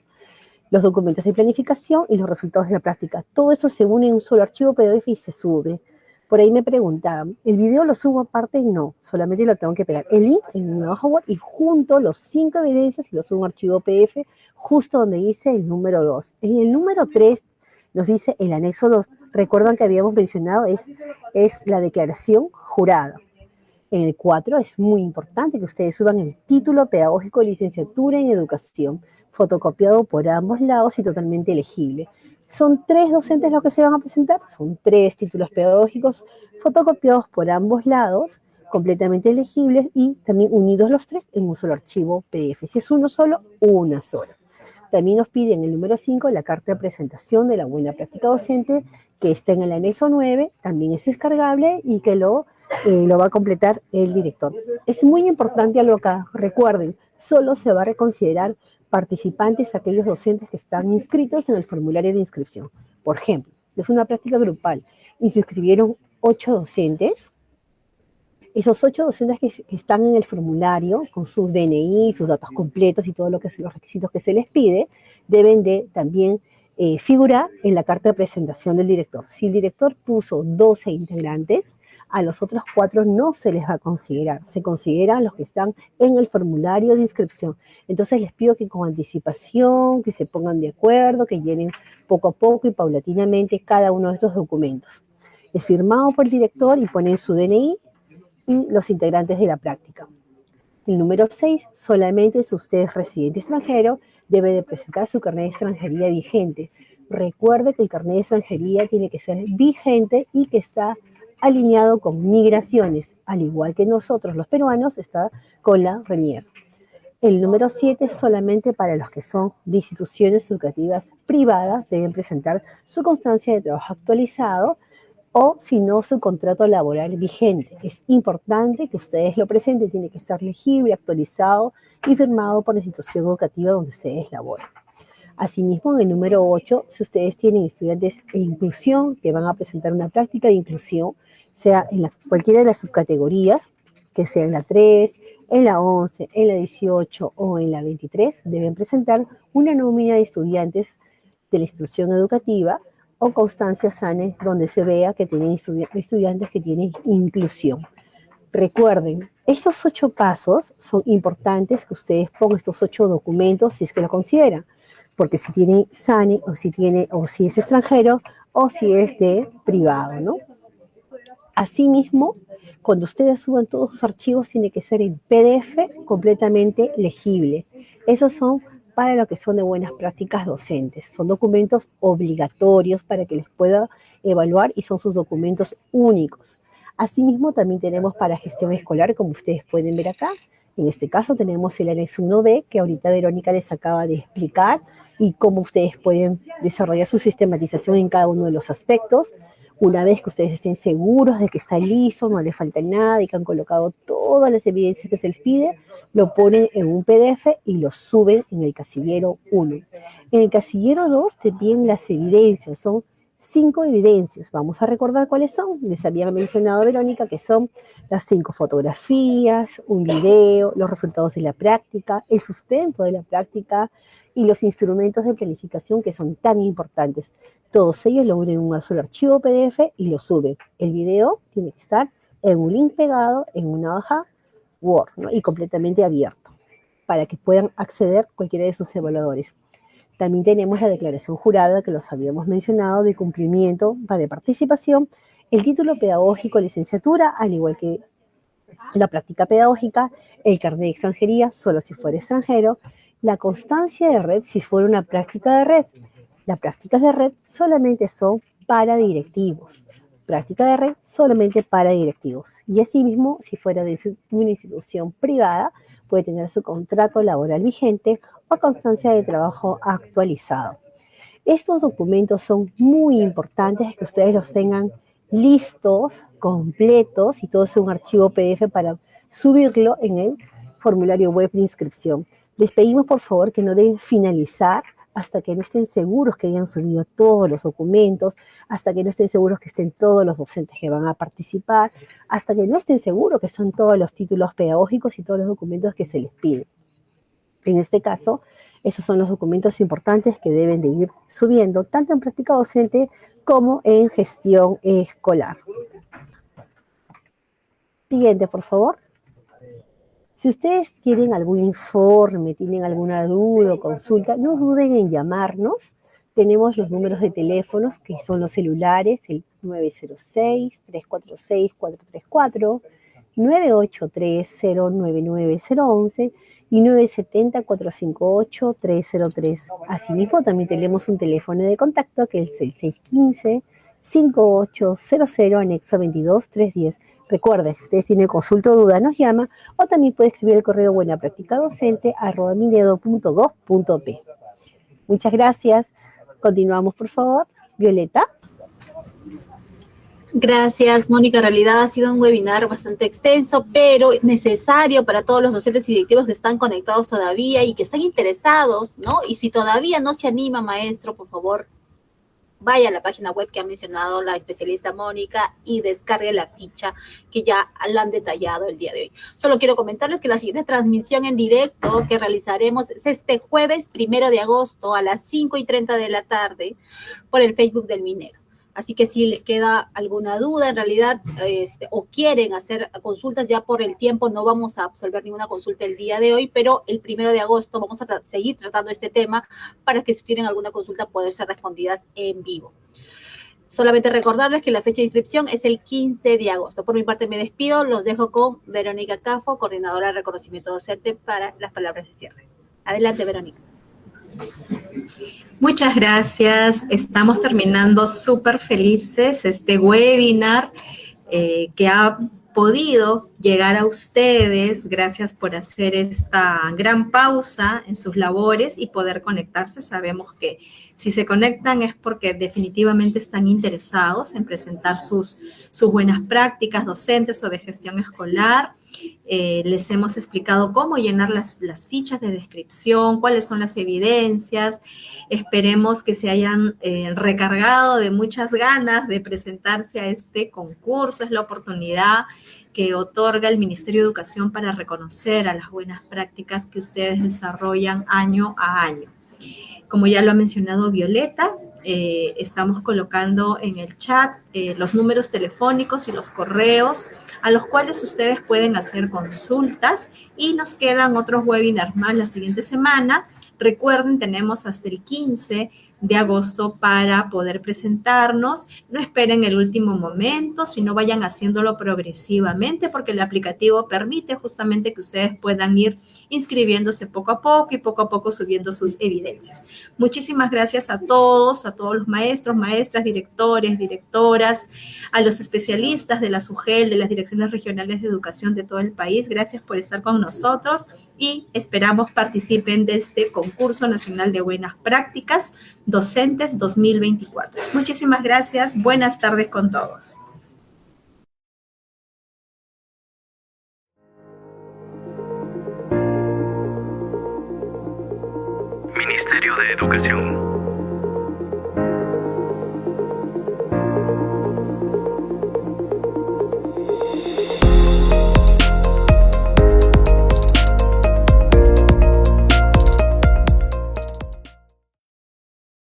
Los documentos de planificación y los resultados de la práctica. Todo eso se une en un solo archivo PDF y se sube. Por ahí me preguntaban, ¿el video lo subo aparte? No, solamente lo tengo que pegar el link en una hoja Word y junto los 5 evidencias y lo subo a un archivo PDF justo donde dice el número 2. En el número 3 nos dice el anexo 2. Recuerdan que habíamos mencionado, es la declaración jurada. En el 4 es muy importante que ustedes suban el título pedagógico de licenciatura en educación, fotocopiado por ambos lados y totalmente legible. Son 3 docentes los que se van a presentar, son 3 títulos pedagógicos fotocopiados por ambos lados, completamente legibles y también unidos los 3 en un solo archivo PDF. Si es uno solo, una sola. También nos piden el número 5, la carta de presentación de la buena práctica docente, que está en el anexo 9, también es descargable y que lo lo va a completar el director. Es muy importante algo acá, recuerden, solo se va a reconsiderar participantes aquellos docentes que están inscritos en el formulario de inscripción. Por ejemplo, es una práctica grupal y se inscribieron 8 docentes. Esos 8 docentes que están en el formulario con sus DNI, sus datos completos y todos los requisitos que se les pide, deben de también figurar en la carta de presentación del director. Si el director puso 12 integrantes, a los otros 4 no se les va a considerar. Se consideran los que están en el formulario de inscripción. Entonces les pido que con anticipación, que se pongan de acuerdo, que llenen poco a poco y paulatinamente cada uno de estos documentos. Es firmado por el director y ponen su DNI y los integrantes de la práctica. El número 6, solamente si usted es residente extranjero, debe de presentar su carnet de extranjería vigente. Recuerde que el carnet de extranjería tiene que ser vigente y que está alineado con migraciones, al igual que nosotros los peruanos, está con la RENIER. El número 7, solamente para los que son de instituciones educativas privadas, deben presentar su constancia de trabajo actualizado, o si no, su contrato laboral vigente. Es importante que ustedes lo presenten, tiene que estar legible, actualizado y firmado por la institución educativa donde ustedes laboran. Asimismo, en el número 8, si ustedes tienen estudiantes de inclusión que van a presentar una práctica de inclusión, sea en cualquiera de las subcategorías, que sea en la 3, en la 11, en la 18 o en la 23, deben presentar una nómina de estudiantes de la institución educativa o constancia SANE donde se vea que tienen estudiantes que tienen inclusión. Recuerden, estos 8 pasos son importantes que ustedes pongan estos 8 documentos si es que lo consideran, porque si tiene SANE o si es extranjero o si es de privado, ¿no? Asimismo, cuando ustedes suban todos sus archivos, tiene que ser en PDF completamente legible. Esos son para lo que son de buenas prácticas docentes. Son documentos obligatorios para que les pueda evaluar y son sus documentos únicos. Asimismo, también tenemos para gestión escolar, como ustedes pueden ver acá. En este caso tenemos el anexo 1B, que ahorita Verónica les acaba de explicar, y cómo ustedes pueden desarrollar su sistematización en cada uno de los aspectos. Una vez que ustedes estén seguros de que está listo, no le falta nada y que han colocado todas las evidencias que se les pide, lo ponen en un PDF y lo suben en el casillero 1. En el casillero 2 te piden las evidencias, son 5 evidencias. Vamos a recordar cuáles son. Les había mencionado Verónica que son las 5 fotografías, un video, los resultados de la práctica, el sustento de la práctica y los instrumentos de planificación que son tan importantes. Todos ellos lo unen en un solo archivo PDF y lo suben. El video tiene que estar en un link pegado en una hoja Word, ¿no? Y completamente abierto para que puedan acceder cualquiera de sus evaluadores. También tenemos la declaración jurada que los habíamos mencionado de cumplimiento de participación, el título pedagógico de licenciatura, al igual que la práctica pedagógica, el carnet de extranjería, solo si fuera extranjero, la constancia de red si fuera una práctica de red. Las prácticas de red solamente son para directivos. Práctica de red solamente para directivos. Y asimismo, si fuera de una institución privada, puede tener su contrato laboral vigente o constancia de trabajo actualizado. Estos documentos son muy importantes que ustedes los tengan listos, completos, y todo es un archivo PDF para subirlo en el formulario web de inscripción. Les pedimos por favor que no deben finalizar hasta que no estén seguros que hayan subido todos los documentos, hasta que no estén seguros que estén todos los docentes que van a participar, hasta que no estén seguros que son todos los títulos pedagógicos y todos los documentos que se les piden. En este caso, esos son los documentos importantes que deben de ir subiendo, tanto en práctica docente como en gestión escolar. Siguiente, por favor. Si ustedes quieren algún informe, tienen alguna duda o consulta, no duden en llamarnos. Tenemos los números de teléfonos, que son los celulares, el 906-346-434, 983-099-011 y 970-458-303. Asimismo, también tenemos un teléfono de contacto, que es el 615-5800, anexo 22-310. Recuerden, si ustedes tienen consulta o duda, nos llama, o también puede escribir el correo buenapracticadocente@minedo.gov.p. Muchas gracias. Continuamos, por favor. Violeta. Gracias, Mónica. En realidad ha sido un webinar bastante extenso, pero necesario para todos los docentes y directivos que están conectados todavía y que están interesados, ¿no? Y si todavía no se anima, maestro, por favor, vaya a la página web que ha mencionado la especialista Mónica y descargue la ficha que ya la han detallado el día de hoy. Solo quiero comentarles que la siguiente transmisión en directo que realizaremos es este jueves 1 de agosto a las 5:30 de la tarde por el Facebook del Minero. Así que si les queda alguna duda, en realidad, o quieren hacer consultas, ya por el tiempo no vamos a absolver ninguna consulta el día de hoy, pero el 1 de agosto vamos a seguir tratando este tema para que si tienen alguna consulta puedan ser respondidas en vivo. Solamente recordarles que la fecha de inscripción es el 15 de agosto. Por mi parte me despido, los dejo con Verónica Cafo, coordinadora de reconocimiento docente, para las palabras de cierre. Adelante, Verónica. Muchas gracias. Estamos terminando súper felices este webinar que ha podido llegar a ustedes. Gracias por hacer esta gran pausa en sus labores y poder conectarse. Sabemos que si se conectan es porque definitivamente están interesados en presentar sus buenas prácticas docentes o de gestión escolar. Les hemos explicado cómo llenar las fichas de descripción, cuáles son las evidencias. Esperemos que se hayan recargado de muchas ganas de presentarse a este concurso. Es la oportunidad que otorga el Ministerio de Educación para reconocer a las buenas prácticas que ustedes desarrollan año a año. Como ya lo ha mencionado Violeta, estamos colocando en el chat los números telefónicos y los correos a los cuales ustedes pueden hacer consultas, y nos quedan otros webinars más la siguiente semana. Recuerden, tenemos hasta el 15 de agosto para poder presentarnos. No esperen el último momento, sino vayan haciéndolo progresivamente, porque el aplicativo permite justamente que ustedes puedan ir inscribiéndose poco a poco y poco a poco subiendo sus evidencias. Muchísimas gracias a todos los maestros, maestras, directores, directoras, a los especialistas de la SUGEL, de las direcciones regionales de educación de todo el país. Gracias por estar con nosotros y esperamos participen de este concurso nacional de buenas prácticas docentes 2024. Muchísimas gracias. Buenas tardes con todos. Ministerio de Educación.